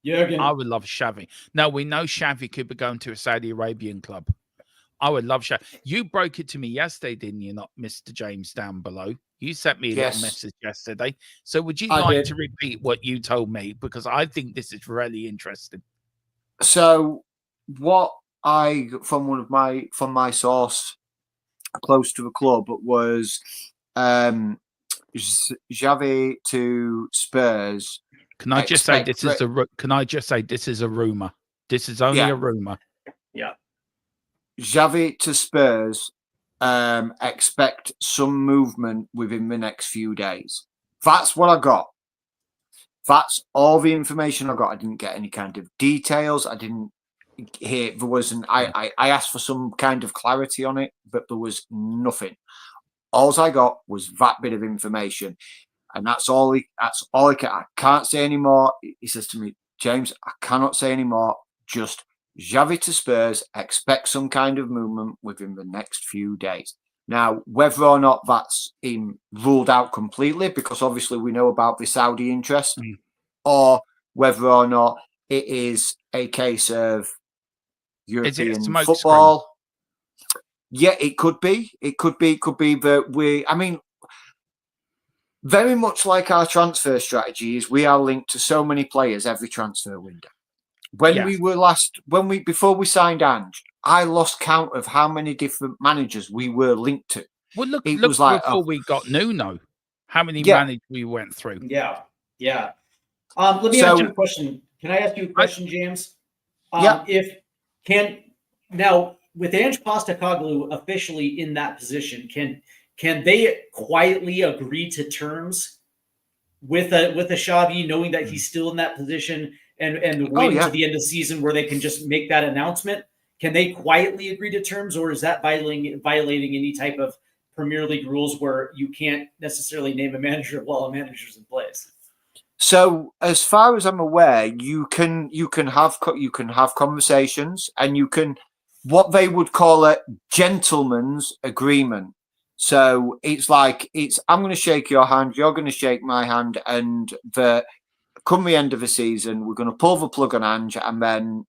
I would love Xavi. Now, we know Xavi could be going to a Saudi Arabian club. I would love Xavi. You broke it to me yesterday, didn't you, not Mr. James down below? You sent me a little message yesterday. So would you like to repeat what you told me? Because I think this is really interesting. So what I, from my source close to the club, was Xavi to Spurs. Can I just say this is a? Can I just say this is a rumor? This is only a rumor. Yeah. Xavi to Spurs. Expect some movement within the next few days. That's what I got. That's all the information I got. I didn't get any kind of details. I didn't, here there wasn't. I asked for some kind of clarity on it, but there was nothing. All I got was that bit of information, and that's all. I can't say anymore. He says to me, James, I cannot say anymore. Just Xavi to Spurs. Expect some kind of movement within the next few days. Now, whether or not that's ruled out completely, because obviously we know about the Saudi interest, or whether or not it is a case of European football. Yeah, it could be. It could be that I mean, very much like our transfer strategy is we are linked to so many players every transfer window. Before we signed Ange, I lost count of how many different managers we were linked to. Well, look before we got Nuno, how many managers we went through. Yeah. Let me ask you a question. Can I ask you a question, James? Now with Ange Postecoglou officially in that position, can they quietly agree to terms with a Xavi, knowing that he's still in that position and waiting to the end of the season where they can just make that announcement? Can they quietly agree to terms, or is that violating any type of Premier League rules where you can't necessarily name a manager while a manager's in place? So, as far as I'm aware, you can have conversations, and you can what they would call a gentleman's agreement. So it's like I'm going to shake your hand, you're going to shake my hand, and come the end of the season, we're going to pull the plug on Ange, and then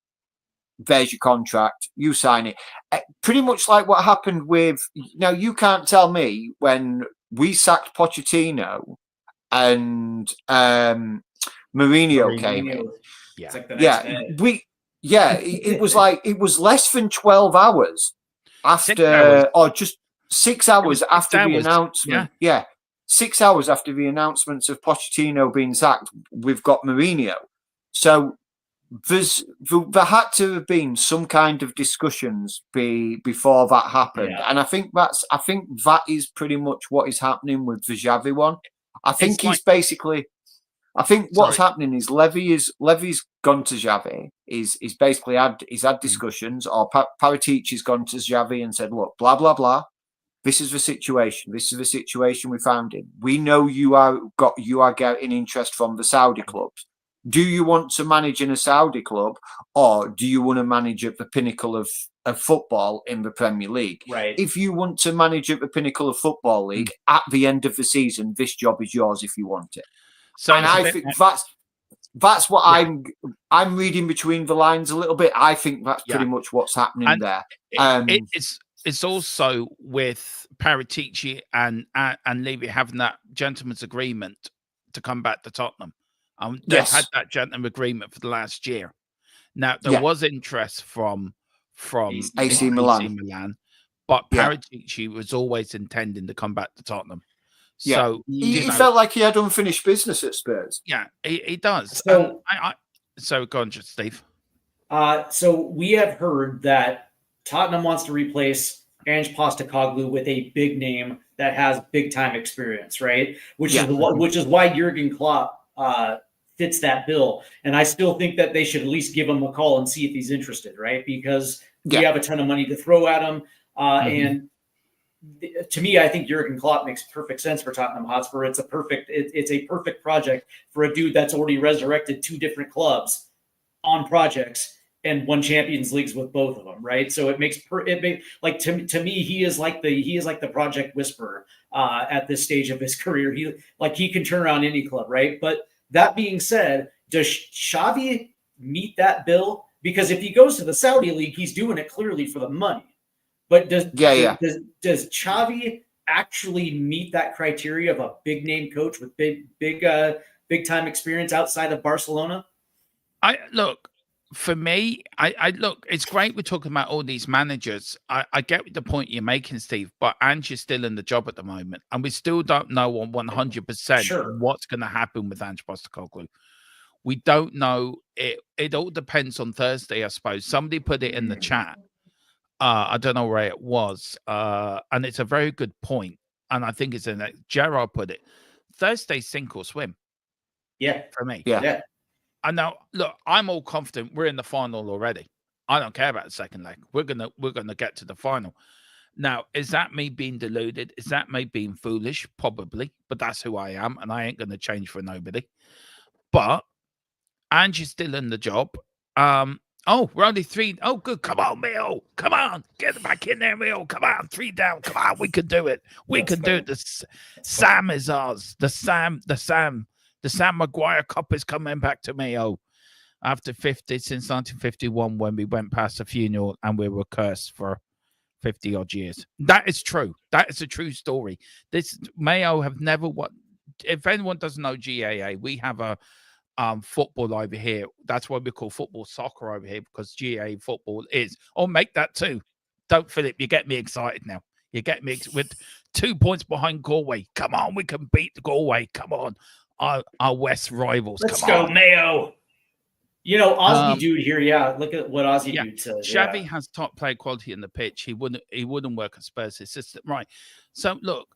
there's your contract, you sign it. Pretty much like what happened with. Now, you can't tell me when we sacked Pochettino and Mourinho came in. It's like the next day. It was like it was less than 12 hours after, or just 6 hours after the announcement. Yeah. 6 hours after the announcements of Pochettino being sacked, we've got Mourinho. So there had to have been some kind of discussions before that happened, and I think that is pretty much what is happening with the Xavi one. I think what's happening is Levy's gone to Xavi. He's basically had discussions, or Paratici's gone to Xavi and said, look, blah blah blah. This is the situation. This is the situation we found in. We know you are getting interest from the Saudi clubs. Do you want to manage in a Saudi club, or do you want to manage at the pinnacle of football in the Premier League? Right. If you want to manage at the pinnacle of football league at the end of the season, this job is yours if you want it. So, and I think that's what I'm reading between the lines a little bit. I think that's pretty much what's happening there. It's also with Paratici and Levy having that gentleman's agreement to come back to Tottenham. They've had that gentleman agreement for the last year. Now there was interest from AC Milan, but Paratici was always intending to come back to Tottenham. So he felt like he had unfinished business at Spurs. Yeah, he does. So go on, Steve. So we have heard that Tottenham wants to replace Ange Postecoglou with a big name that has big time experience, right? Which is why Jurgen Klopp fits that bill. And I still think that they should at least give him a call and see if he's interested, right? Because we have a ton of money to throw at him. And to me, I think Jurgen Klopp makes perfect sense for Tottenham Hotspur. It's a perfect project for a dude that's already resurrected 2 different clubs on projects and won Champions Leagues with both of them, right? So to me, he is like the project whisperer at this stage of his career. He can turn around any club, right? But that being said, does Xavi meet that bill? Because if he goes to the Saudi league, he's doing it clearly for the money. But does Xavi actually meet that criteria of a big name coach with big time experience outside of Barcelona? For me, it's great we're talking about all these managers. I get the point you're making, Steve, but Ange is still in the job at the moment, and we still don't know on 100% what's going to happen with Ange Postecoglou. We don't know. It all depends on Thursday, I suppose. Somebody put it in the chat. I don't know where it was, and it's a very good point, and I think it's in that. Gerard put it. Thursday, sink or swim. Yeah, for me. Yeah. And now, look, I'm all confident we're in the final already. I don't care about the second leg. We're gonna get to the final. Now, is that me being deluded? Is that me being foolish? Probably, but that's who I am, and I ain't gonna change for nobody. But Angie's still in the job. Oh, we're only 3. Oh, good. Come on, Mill. Come on. Get back in there, Mill. Come on. 3 down. Come on. We can do it. We can do it. Sam is ours. The Sam Maguire Cup is coming back to Mayo after 50 since 1951 when we went past a funeral and we were cursed for 50 odd years. That is true. That is a true story. This Mayo have never won. If anyone doesn't know GAA, we have a football over here. That's why we call football soccer over here, because GA football is. Oh, make that 2. Don't, Philip, you get me excited now. You get me with 2 points behind Galway. Come on, we can beat Galway. Come on, our West rivals. Let's Come go, on. Mayo. You know, Aussie dude here. Yeah, look at what Aussie dude says. Xavi has top player quality in the pitch. He wouldn't work at Spurs assistant, right? So look.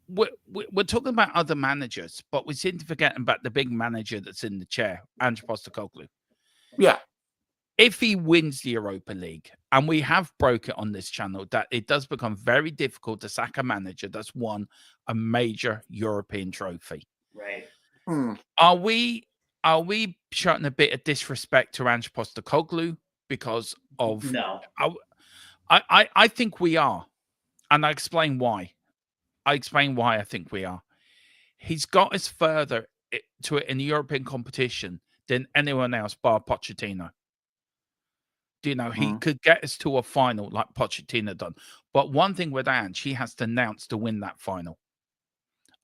We're talking about other managers, but we seem to forget about the big manager that's in the chair, Ange Postecoglou. Yeah. If he wins the Europa League, and we have broke it on this channel, that it does become very difficult to sack a manager that's won a major European trophy. Right. Are we showing a bit of disrespect to Ange Postecoglou because of? No. I think we are, and I explain why. I think we are. He's got us further to it in the European competition than anyone else bar Pochettino. Do you know, he could get us to a final like Pochettino done. But one thing with Ange, he has to announce to win that final.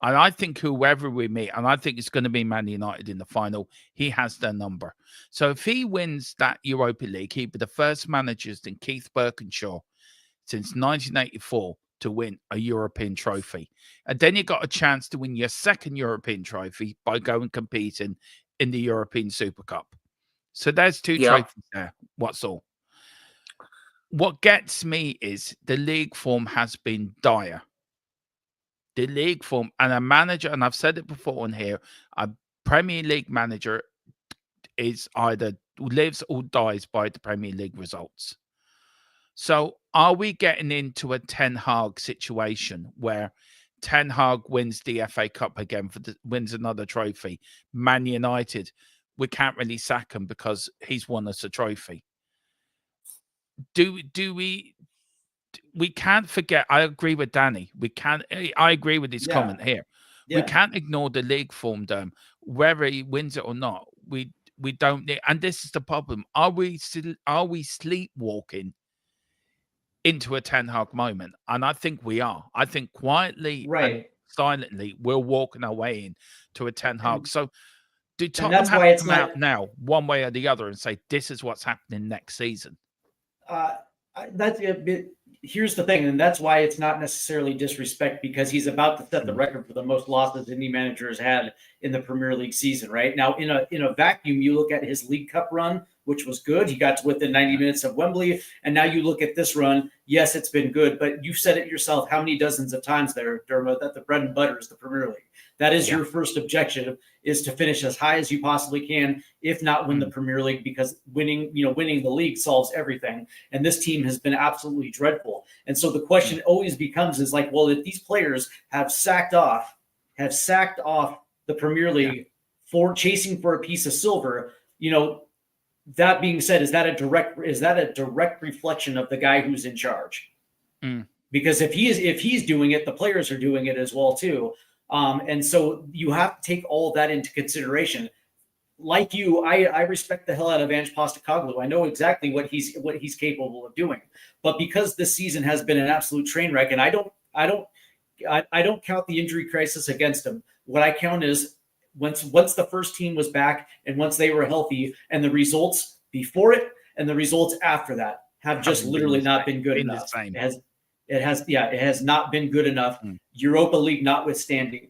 And I think whoever we meet, and I think it's going to be Man United in the final, he has their number. So if he wins that Europa League, he'd be the first managers than Keith Birkinshaw since 1984 to win a European trophy. And then you got a chance to win your second European trophy by going competing in the European Super Cup. So there's 2 trophies there. What's all? What gets me is the league form has been dire. The league form, and a manager, and I've said it before on here, a Premier League manager is either lives or dies by the Premier League results. So are we getting into a Ten Hag situation where Ten Hag wins the FA Cup again, wins another trophy? Man United, we can't really sack him because he's won us a trophy. We can't forget. I agree with Danny. I agree with his comment here. Yeah. We can't ignore the league form, whether he wins it or not. We don't need, and this is the problem. Are we sleepwalking into a Ten Hag moment? And I think we are. I think quietly and silently we're walking our way into a Ten Hag. So do Tottenham have to come out now one way or the other and say this is what's happening next season? That's a bit. Here's the thing, and that's why it's not necessarily disrespect, because he's about to set the record for the most losses any manager has had in the Premier League season. Right now, in a vacuum, you look at his League Cup run, which was good. He got to within 90 minutes of Wembley, and now you look at this run. Yes, it's been good, but you said it yourself. How many dozens of times there, Dermot, that the bread and butter is the Premier League. That is your first objective, is to finish as high as you possibly can, if not win the Premier League, because winning the league solves everything. And this team has been absolutely dreadful. And so the question always becomes is like, well, if these players have sacked off the Premier League for chasing for a piece of silver, that being said, is that a direct reflection of the guy who's in charge? Because if he's doing it, the players are doing it as well too. And so you have to take all of that into consideration. Like you, I respect the hell out of Ange Postecoglou. I know exactly what he's capable of doing. But because this season has been an absolute train wreck, and I don't count the injury crisis against him. What I count is once the first team was back and once they were healthy, and the results before it and the results after that have just literally not been good enough. It has not been good enough. Europa League notwithstanding.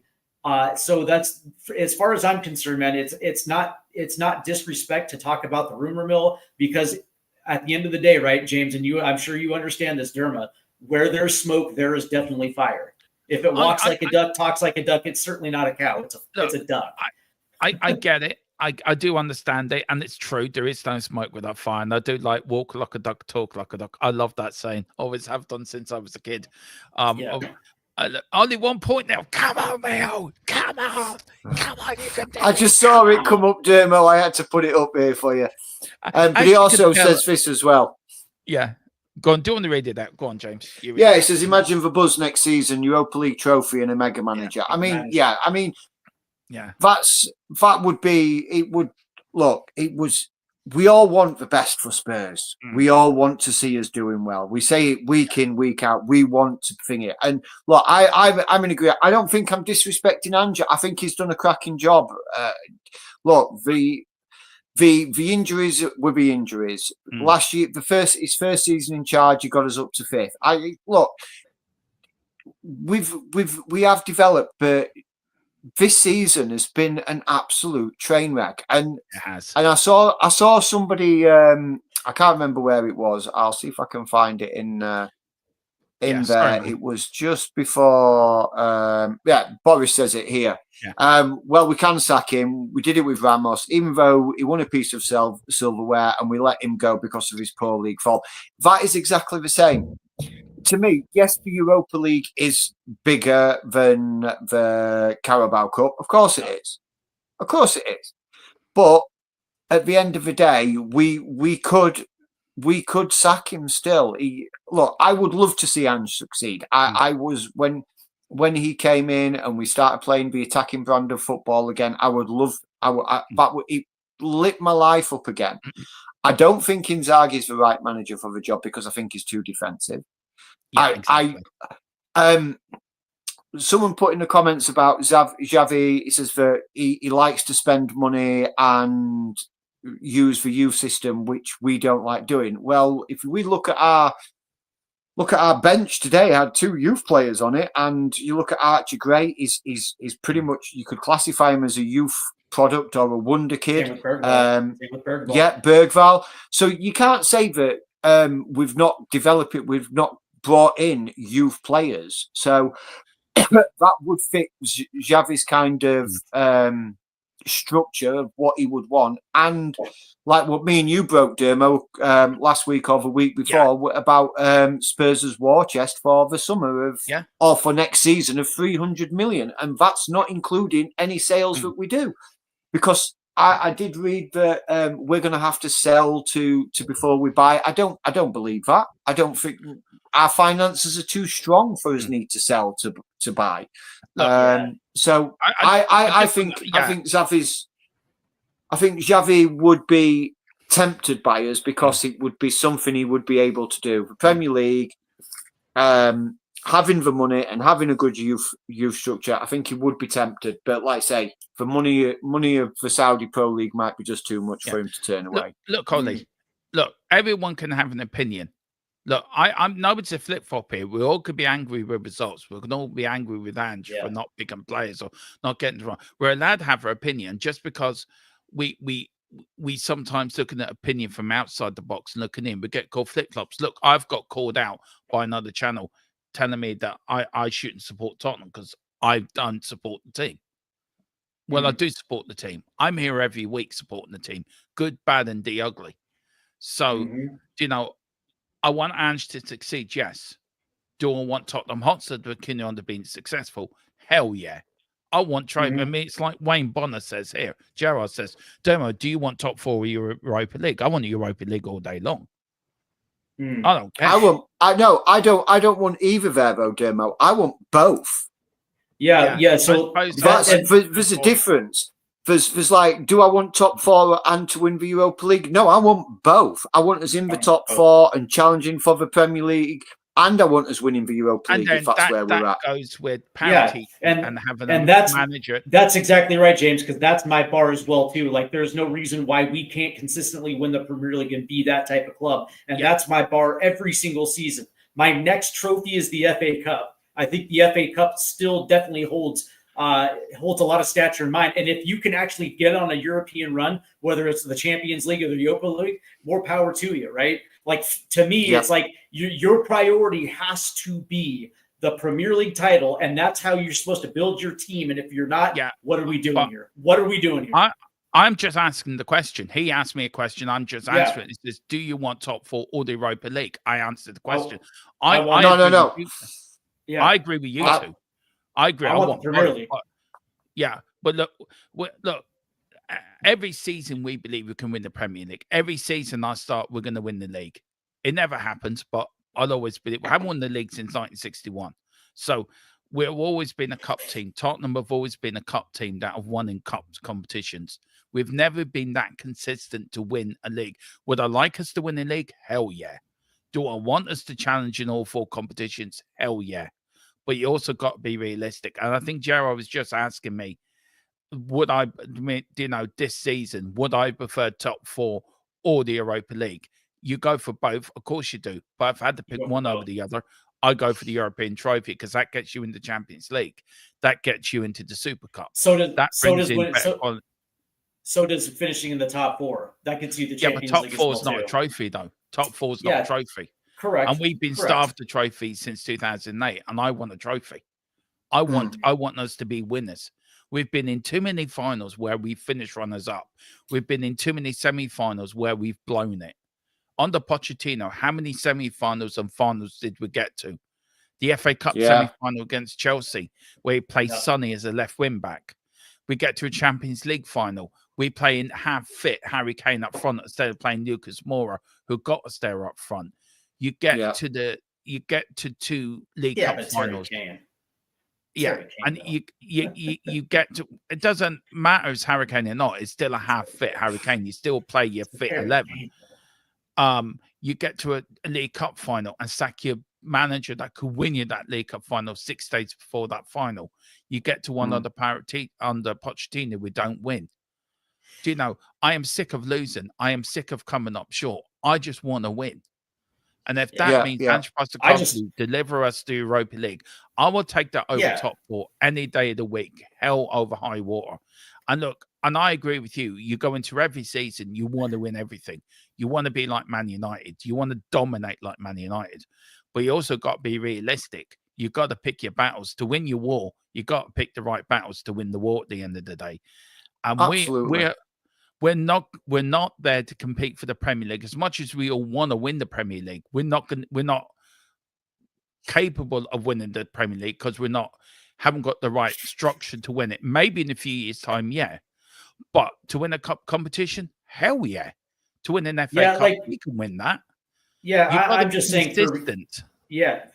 So that's, as far as I'm concerned, man, it's not disrespect to talk about the rumor mill, because at the end of the day, right, James, and you, I'm sure you understand this, Derma, where there's smoke, there is definitely fire. If it walks like a duck, talks like a duck, it's certainly not a cow. It's a duck. I get it. I do understand it, and it's true. There is no smoke without fire, and I do like walk like a duck, talk like a duck. I love that saying. Always have done since I was a kid. Only 1 point now. Come on, Mayo. Come on. Come on. You can do I just saw it come up, Dermo. I had to put it up here for you. But he also says this as well. Yeah. Go on. Do you want to read it out? Go on, James. Yeah, it says, imagine the buzz next season, Europa League trophy and a mega manager. That would be, it would, look, it was, we all want the best for Spurs. We all want to see us doing well. We say it week in, week out. We want to thing it. And look, I'm in agreement. I don't think I'm disrespecting Anja. I think he's done a cracking job. Look, the injuries were the injuries. Last year, his first season in charge, he got us up to 5th. We have developed, but this season has been an absolute train wreck, and it has. And I saw somebody. I can't remember where it was. I'll see if I can find it in there. It was just before. Boris says it here. Yeah. Well, we can sack him. We did it with Ramos, even though he won a piece of silverware, and we let him go because of his poor league form. That is exactly the same. To me, yes, the Europa League is bigger than the Carabao Cup. Of course it is. Of course it is. But at the end of the day, we could sack him still. I would love to see Ange succeed. I was when he came in and we started playing the attacking brand of football again. It lit my life up again. I don't think Inzaghi is the right manager for the job because I think he's too defensive. Yeah, exactly. Someone put in the comments about Xavi. He says that he likes to spend money and use the youth system, which we don't like doing. Well, if we look at our bench today, had 2 youth players on it, and you look at Archie Gray, he's pretty much, you could classify him as a youth product or a wonder kid. Same with Bergvall. Yeah, Bergvall. So you can't say that we've not developed it, we've not brought in youth players. So that would fit Xavi's kind of structure of what he would want. And like what me and you broke, Dermo, last week or the week before about Spurs' war chest for the summer of or for next season of 300 million. And that's not including any sales that we do. Because I did read that we're going to have to sell to before we buy. I don't believe that. I don't think our finances are too strong for us need to sell to buy. So I think Xavi would be tempted by us because it would be something he would be able to do. The Premier League, having the money and having a good youth structure, I think he would be tempted. But like I say, the money of the Saudi Pro League might be just too much for him to turn away. Look, Ollie, look, everyone can have an opinion. Look, I'm nobody's a flip-flop here. We all could be angry with results. We can all be angry with Ange for not picking players or not getting it wrong. We're allowed to have our opinion just because we sometimes looking at opinion from outside the box and looking in. We get called flip-flops. Look, I've got called out by another channel telling me that I shouldn't support Tottenham because I don't support the team. Well, I do support the team. I'm here every week supporting the team. Good, bad, and the ugly. So, you know, I want Ange to succeed, yes. Do I want Tottenham Hotspur to continue on to being successful? Hell yeah. I want trade. I mean, it's like Wayne Bonner says here. Gerard says, Demo, do you want top 4 Europa League? I want a Europa League all day long. I don't care. I don't want either there though, Demo. I want both. Yeah. So there's a difference. There's like, do I want top 4 and to win the Europa League? No, I want both. I want us in the top 4 and challenging for the Premier League, and I want us winning the Europa League if that's where we're at. Goes with parity and having a manager. That's exactly right, James, because that's my bar as well too. Like, there's no reason why we can't consistently win the Premier League and be that type of club, and that's my bar every single season. My next trophy is the FA Cup. I think the FA Cup still definitely holds a lot of stature in mind. And if you can actually get on a European run, whether it's the Champions League or the Europa League, more power to you, right? Like, to me, it's like your priority has to be the Premier League title, and that's how you're supposed to build your team. And if you're not, what are we doing here? What are we doing here? I'm just asking the question. He asked me a question. I'm just Yeah. answering. It says, "Do you want top four or the Europa League?" I answered the question. I I want- No, agree no. with you. Yeah. I agree with you I- two. I agree. I I want want the Premier both, League. but yeah, but look, look. Every season we believe we can win the Premier League. Every season we're going to win the league. It never happens, but I'll always believe we haven't won the league since 1961. So we've always been a cup team. Tottenham have always been a cup team that have won in cup competitions. We've never been that consistent to win a league. Would I like us to win a league? Hell yeah. Do I want us to challenge in all 4 competitions? Hell yeah. But you also got to be realistic. And I think Gerard was just asking me, would I, this season, would I prefer top 4 or the Europa League? You go for both, of course you do. But if I had to pick go for one over both. the other, I go for the European Trophy because that gets you in the Champions League. That gets you into the Super Cup. So does That so brings does in win, better quality. so does finishing in the top 4. That gets you the Yeah, but Champions top League as 4 well is not a too. trophy, though. Top 4 is not Yeah. a trophy. Correct. And we've been Correct. starved of trophies since 2008, and I want a trophy. I want us to be winners. We've been in too many finals where we finished runners up. We've been in too many semi-finals where we've blown it. Under Pochettino, how many semi-finals and finals did we get to? The FA Cup semi-final against Chelsea, where he plays Sonny as a left wing back. We get to a Champions League final. We play in half fit Harry Kane up front instead of playing Lucas Moura, who got us there up front. You get to 2 League Cup but it's Harry finals. Kane. Yeah, and you get to, it doesn't matter if it's Harry Kane or not. It's still a half fit Harry Kane. You still play your fit 11. You get to a League Cup final and sack your manager that could win you that League Cup final 6 days before that final. You get to one under Pochettino, we don't win. Do you know? I am sick of losing. I am sick of coming up short. I just want to win. And if that means Ange Postecoglou deliver us the Europa League, I will take that over top 4 any day of the week, hell over high water. And look, and I agree with you. You go into every season, you want to win everything. You want to be like Man United. You want to dominate like Man United. But you also got to be realistic. You got to pick your battles. To win your war, you got to pick the right battles to win the war at the end of the day. And we're not there to compete for the Premier League. As much as we all want to win the Premier League, we're not capable of winning the Premier League because haven't got the right structure to win it. Maybe in a few years' time, yeah. But to win a cup competition, hell yeah. To win an FA Cup, we can win that. Yeah, I'm just saying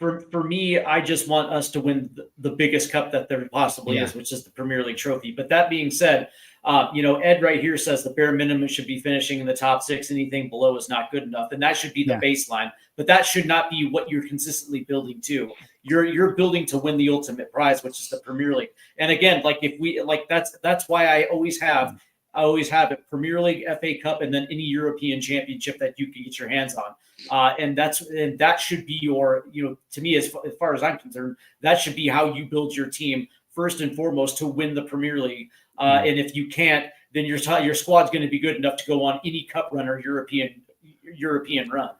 for me, I just want us to win the biggest cup that there possibly is, which is the Premier League trophy. But that being said, Ed right here says the bare minimum should be finishing in the top 6. Anything below is not good enough, and that should be the baseline. But that should not be what you're consistently building to. You're building to win the ultimate prize, which is the Premier League. And again, like if we like that's why I always have it Premier League, FA Cup, and then any European championship that you can get your hands on. And that should be your, to me, as far as I'm concerned, that should be how you build your team first and foremost to win the Premier League. And if you can't, then your squad's going to be good enough to go on any cup run or European run.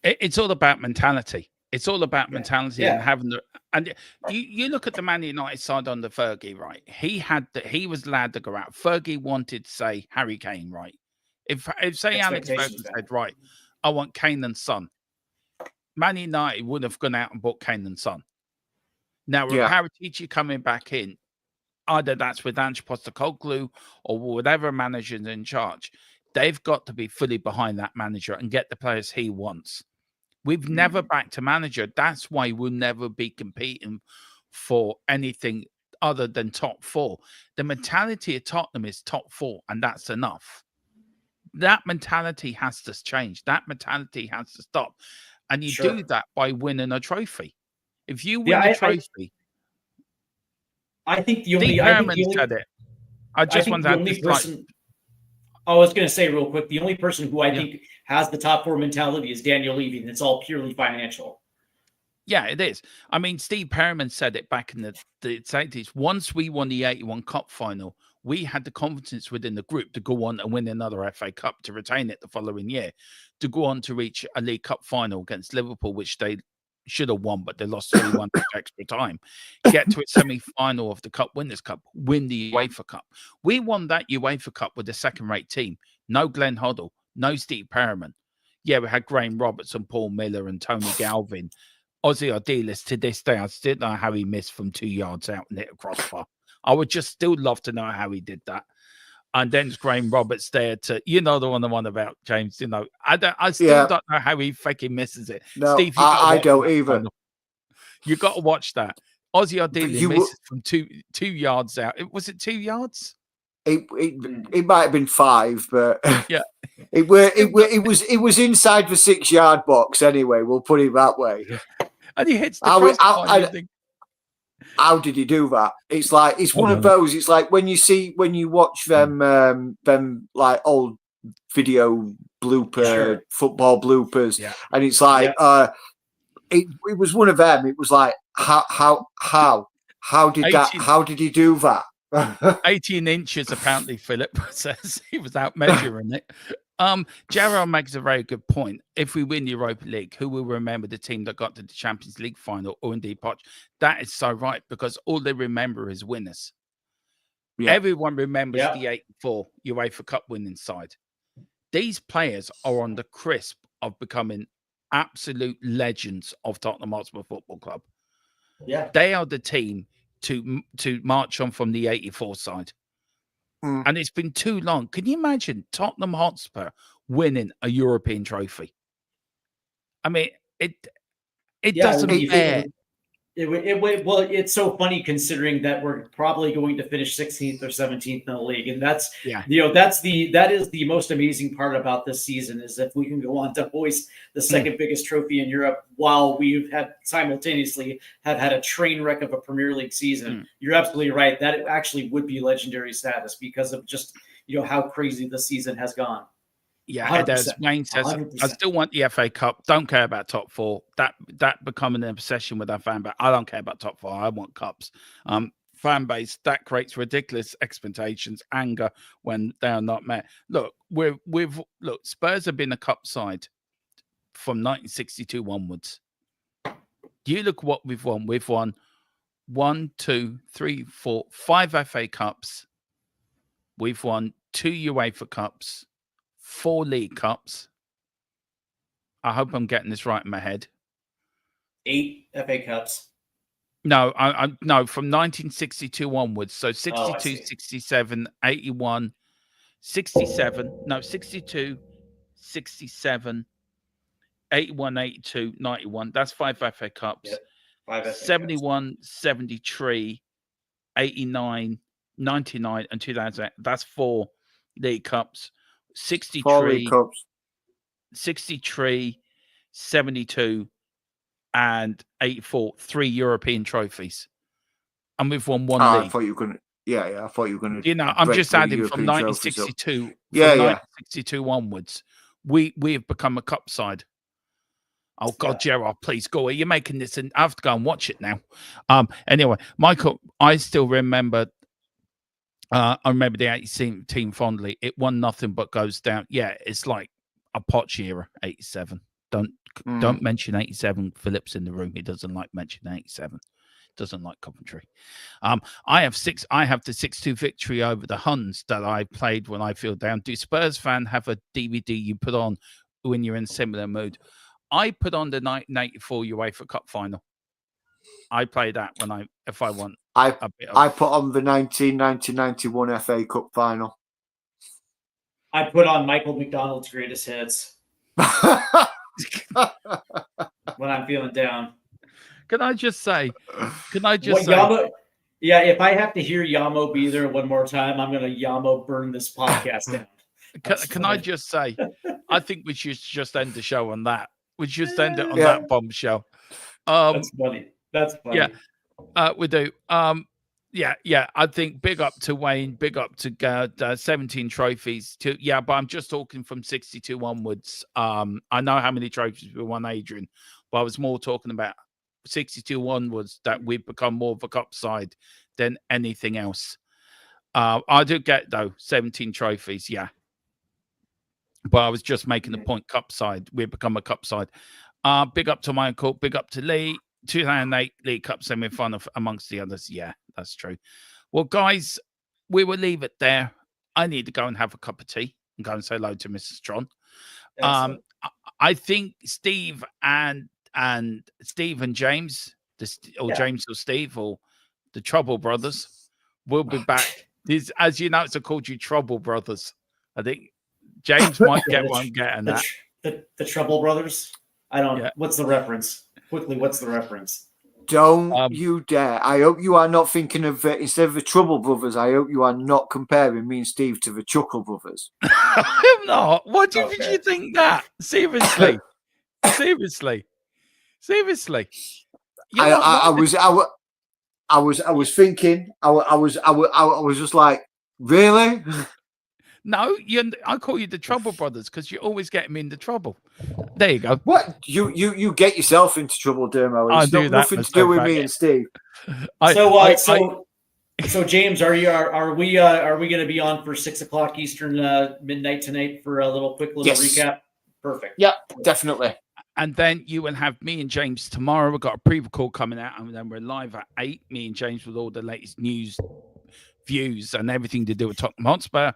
It's all about mentality. It's all about mentality and having and you look at the Man United side under Fergie, right? He was allowed to go out. Fergie wanted, say, Harry Kane, right? If say Alex Ferguson said, right, I want Kane and Son, Man United would have gone out and bought Kane and Son. Now with Paratici coming back in, either that's with Ange Postecoglou or whatever manager's in charge, they've got to be fully behind that manager and get the players he wants. We've never backed a manager. That's why we'll never be competing for anything other than top 4. The mentality of Tottenham is top 4, and that's enough. That mentality has to change. That mentality has to stop. And you do that by winning a trophy. If you win a trophy... I think the only... Steve Perriman said it. I just want to I was going to say real quick, the only person who I think has the top 4 mentality is Daniel Levy, and it's all purely financial. Yeah, it is. I mean, Steve Perriman said it back in the 80s. Once we won the 81 Cup final, we had the confidence within the group to go on and win another FA Cup, to retain it the following year, to go on to reach a League Cup final against Liverpool, which they should have won, but they lost 3-1 extra time. Get to a semi-final of the Cup Winners' Cup, win the UEFA Cup. We won that UEFA Cup with a second-rate team. No Glenn Hoddle, no Steve Perriman. Yeah, we had Graham Roberts and Paul Miller and Tony Galvin. Ozzy Ardiles, to this day, I still don't know how he missed from 2 yards out and hit a crossbar. I would just still love to know how he did that. And then there's Graham Roberts there to, the one about James, I still don't know how he fucking misses it. No, Steve, I don't either. You got to watch that. Ozzy Ardiles misses from two yards out. Was it 2 yards? It might have been 5, but yeah, it was inside the 6-yard box anyway. We'll put it that way. And he hits the how did he do that? It's like it's one of those. It's like when you watch them like old video football bloopers, and it's like it was one of them. It was like how did he do that? 18 inches apparently. Philip says he was out measuring it. Gerard makes a very good point. If we win the Europa League, who will remember the team that got to the Champions League final or indeed Poch? That is so right, because all they remember is winners. Yeah. Everyone remembers the 84 UEFA Cup winning side. These players are on the crisp of becoming absolute legends of Tottenham Hotspur Football Club. Yeah, they are the team to march on from the 84 side. And it's been too long. Can you imagine Tottenham Hotspur winning a European trophy? I mean, it doesn't bear. Well, it's so funny considering that we're probably going to finish 16th or 17th in the league, and that's that is the most amazing part about this season, is if we can go on to hoist the second biggest trophy in Europe while we've had simultaneously had a train wreck of a Premier League season. You're absolutely right. That actually would be legendary status because of just how crazy the season has gone. Yeah, it does. Wayne says, 100%. I still want the FA Cup. Don't care about top 4. That becoming an obsession with our fan base. I don't care about top 4. I want cups. Fan base, that creates ridiculous expectations, anger when they are not met. Look, Spurs have been a cup side from 1962 onwards. You look what we've won. We've won 1, 2, 3, 4, 5 FA Cups. We've won 2 UEFA Cups. 4 League Cups. I hope I'm getting this right in my head. 8 FA Cups. No, no, from 1962 onwards. So 62, 67, 81, 67. No, 62, 67, 81, 82, 91. That's 5 FA Cups. Yep. 5 FA 71, Cups. 73, 89, 99, and 2000. That's 4 League Cups. 63, 72, and 84, 3 European trophies. And we've won 1 league. I thought you were going to. I thought you were going to. I'm just adding from 1962. 1962 onwards, we have become a cup side. Oh God, Gerard, please go. You're making this, and I have to go and watch it now. Anyway, Michael, I still remember. I remember the 80 team fondly. It won nothing but goes down. Yeah, it's like a Poch era, 87. Don't mention 87. Philip's in the room. He doesn't like mentioning 87. Doesn't like Coventry. I have the 6-2 victory over the Huns that I played when I feel down. Do Spurs fan have a DVD you put on when you're in similar mood? I put on the 1984 UEFA Cup final. I play that if I want. I put on the 1990-91 FA Cup final. I put on Michael McDonald's greatest hits when I'm feeling down. Can I just say? If I have to hear Yamo be there one more time, I'm going to Yamo burn this podcast down. Can I just say? I think we should just end the show on that. We should just end it on that bombshell. That's funny. That's funny. Yeah, we do. I think big up to Wayne, big up to 17 trophies. But I'm just talking from 62 onwards. I know how many trophies we won, Adrian, but I was more talking about 62 onwards that we've become more of a cup side than anything else. I do get, though, 17 trophies, but I was just making the point, cup side. We've become a cup side. Big up to Michael. Big up to Lee. 2008 League Cup semi-final amongst the others. Yeah, that's true. Well, guys, we will leave it there. I need to go and have a cup of tea and go and say hello to Mrs. Tron. Excellent. I think Steve and James, James or Steve or the Trouble Brothers will be back. As you know, it's called you Trouble Brothers. I think James might get one getting that. The Trouble Brothers. I don't. Yeah. What's the reference? Quickly, what's the reference? Don't you dare. I hope you are not thinking of, instead of the Trouble Brothers, I hope you are not comparing me and Steve to the Chuckle Brothers. I'm not. What do you think that? Seriously. Seriously. I was thinking, I was just like, really? No, I call you the Trouble Brothers because you always get me into trouble. There you go. What you get yourself into trouble, Dermo? I It's do not that nothing to do with me and Steve. So James, are we going to be on for 6 o'clock Eastern midnight tonight for a quick little recap? Perfect. Yeah, definitely. And then you will have me and James tomorrow. We've got a pre-record coming out, and then we're live at 8. Me and James with all the latest news, views, and everything to do with Tottenham Hotspur.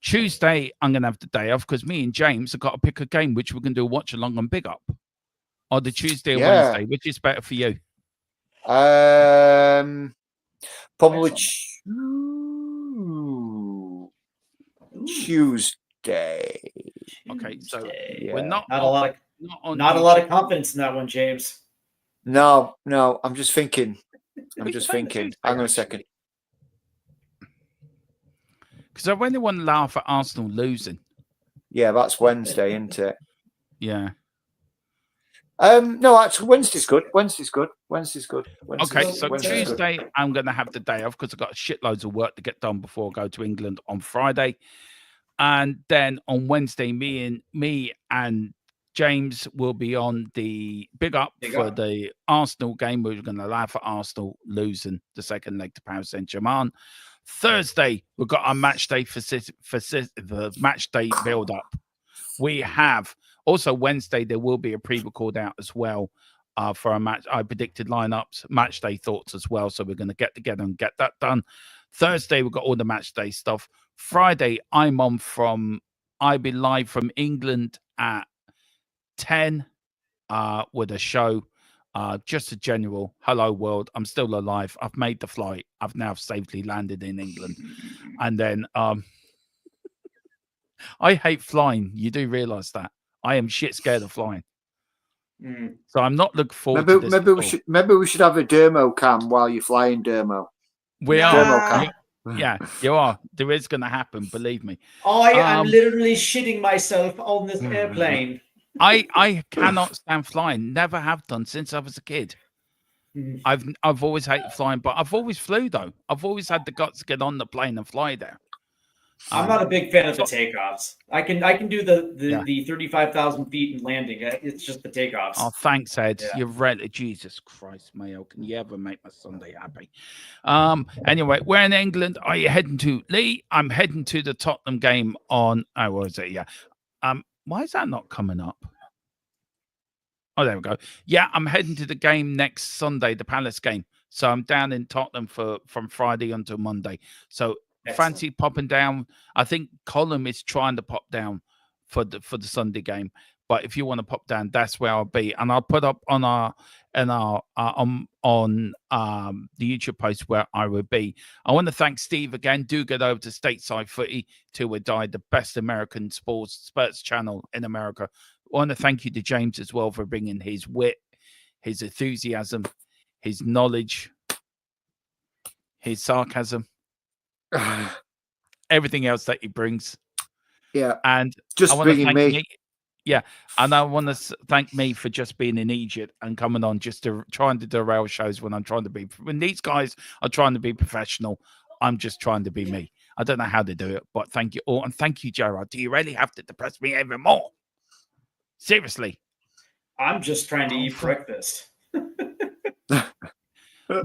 Tuesday, I'm going to have the day off because me and James have got to pick a game which we're going to do a watch along on Big Up. Or the Tuesday or Wednesday, which is better for you? Probably Tuesday. Okay, so Yeah. we're not a lot of confidence in that one, James. No, I'm just thinking. I'm Hang on a second. Because I really want to laugh at Arsenal losing. Yeah, that's Wednesday, isn't it? Yeah. No, actually, Wednesday's good. Okay, so Tuesday, I'm going to have the day off because I've got shitloads of work to get done before I go to England on Friday. And then on Wednesday, me and James will be on the Big Up for the Arsenal game. We're going to laugh at Arsenal losing the second leg to Paris Saint-Germain. Thursday, we've got our match day for the match day build up. We have also Wednesday, there will be a pre-record out as well for a match. I predicted lineups, match day thoughts as well. So we're going to get together and get that done. Thursday, we've got all the match day stuff. Friday, I'm on I'll be live from England at 10 with a show. Just a general hello world. I'm still alive. I've made the flight. I've now safely landed in England. And then I hate flying. You do realize that. I am shit scared of flying. So I'm not looking forward to this. Maybe we should have a Dermo cam while you're flying, Dermo. We are. Dermo cam. Yeah, you are. There is going to happen. Believe me. I am literally shitting myself on this airplane. I cannot stand flying. Never have done since I was a kid. I've always hated flying, but I've always flew though. I've always had the guts to get on the plane and fly there. I'm not a big fan of the takeoffs. I can do the 35,000 feet and landing. It's just the takeoffs. Oh, thanks, Ed. Yeah. You've read it. Jesus Christ, Mayo. Can you ever make my Sunday happy? Anyway, we're in England. Are you heading to Lee? I'm heading to the Tottenham game on. Oh, what was it? Yeah. Why is that not coming up? Oh, there we go. Yeah, I'm heading to the game next Sunday, the Palace game. So I'm down in Tottenham from Friday until Monday. So fancy popping down. I think Colin is trying to pop down for the Sunday game. But if you want to pop down, that's where I'll be, and I'll put up on the YouTube post where I will be. I want to thank Steve again. Do get over to Stateside Footy till we die, the best American sports channel in America. I want to thank you to James as well for bringing his wit, his enthusiasm, his knowledge, his sarcasm, everything else that he brings. Yeah, and just bringing me. Yeah, and I want to thank me for just being in Egypt and coming on just to trying to derail shows when I'm trying to be. When these guys are trying to be professional, I'm just trying to be me. I don't know how to do it, but thank you all. And thank you, Gerard. Do you really have to depress me even more? Seriously. I'm just trying to eat breakfast.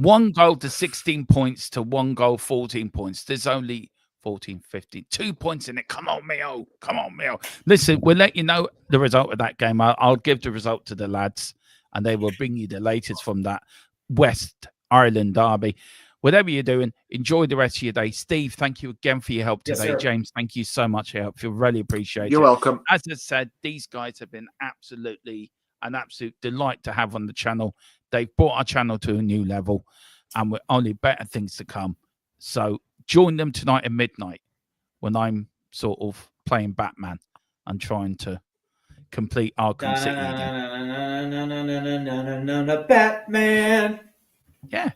1 goal to 16 points to 1 goal, 14 points. There's only 14, 15, 2 points in it. Come on, Mio. Come on, Mio. Listen, we'll let you know the result of that game. I'll give the result to the lads, and they will bring you the latest from that West Ireland derby. Whatever you're doing, enjoy the rest of your day. Steve, thank you again for your help Yes, today. sir. James, thank you so much for your help. Feel really appreciate You're it. welcome. As I said, these guys have been absolutely an absolute delight to have on the channel. They've brought our channel to a new level, and we're only better things to come. So join them tonight at midnight when I'm sort of playing Batman and trying to complete Arkham City again. Batman. Yeah.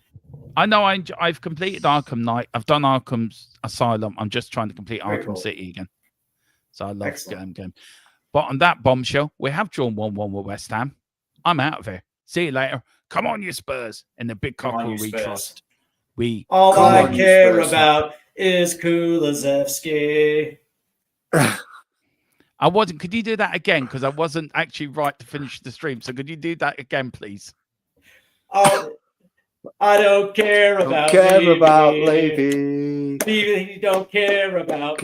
I know I've completed Arkham Knight. I've done Arkham's Asylum. I'm just trying to complete Very Arkham cool. City again. So I love Excellent. game. But on that bombshell, we have drawn 1-1 with West Ham. I'm out of here. See you later. Come on, you Spurs. In the big Come on, cockle you we Spurs. trust. We All Come I on, you care Spurs. about is Kulusevski. I wasn't. Could you do that again? Because I wasn't actually right to finish the stream. So could you do that again, please? Oh, I don't care about Levy. Levy don't care about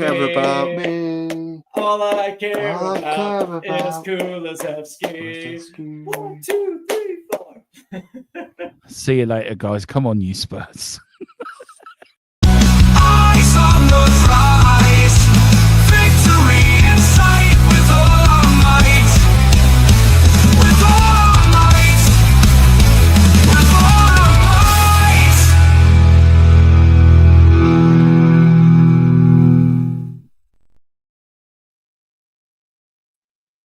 Me. All I care All I about care is about Kulusevski. 1, 2, 3, 4. See you later, guys. Come on, you Spurs.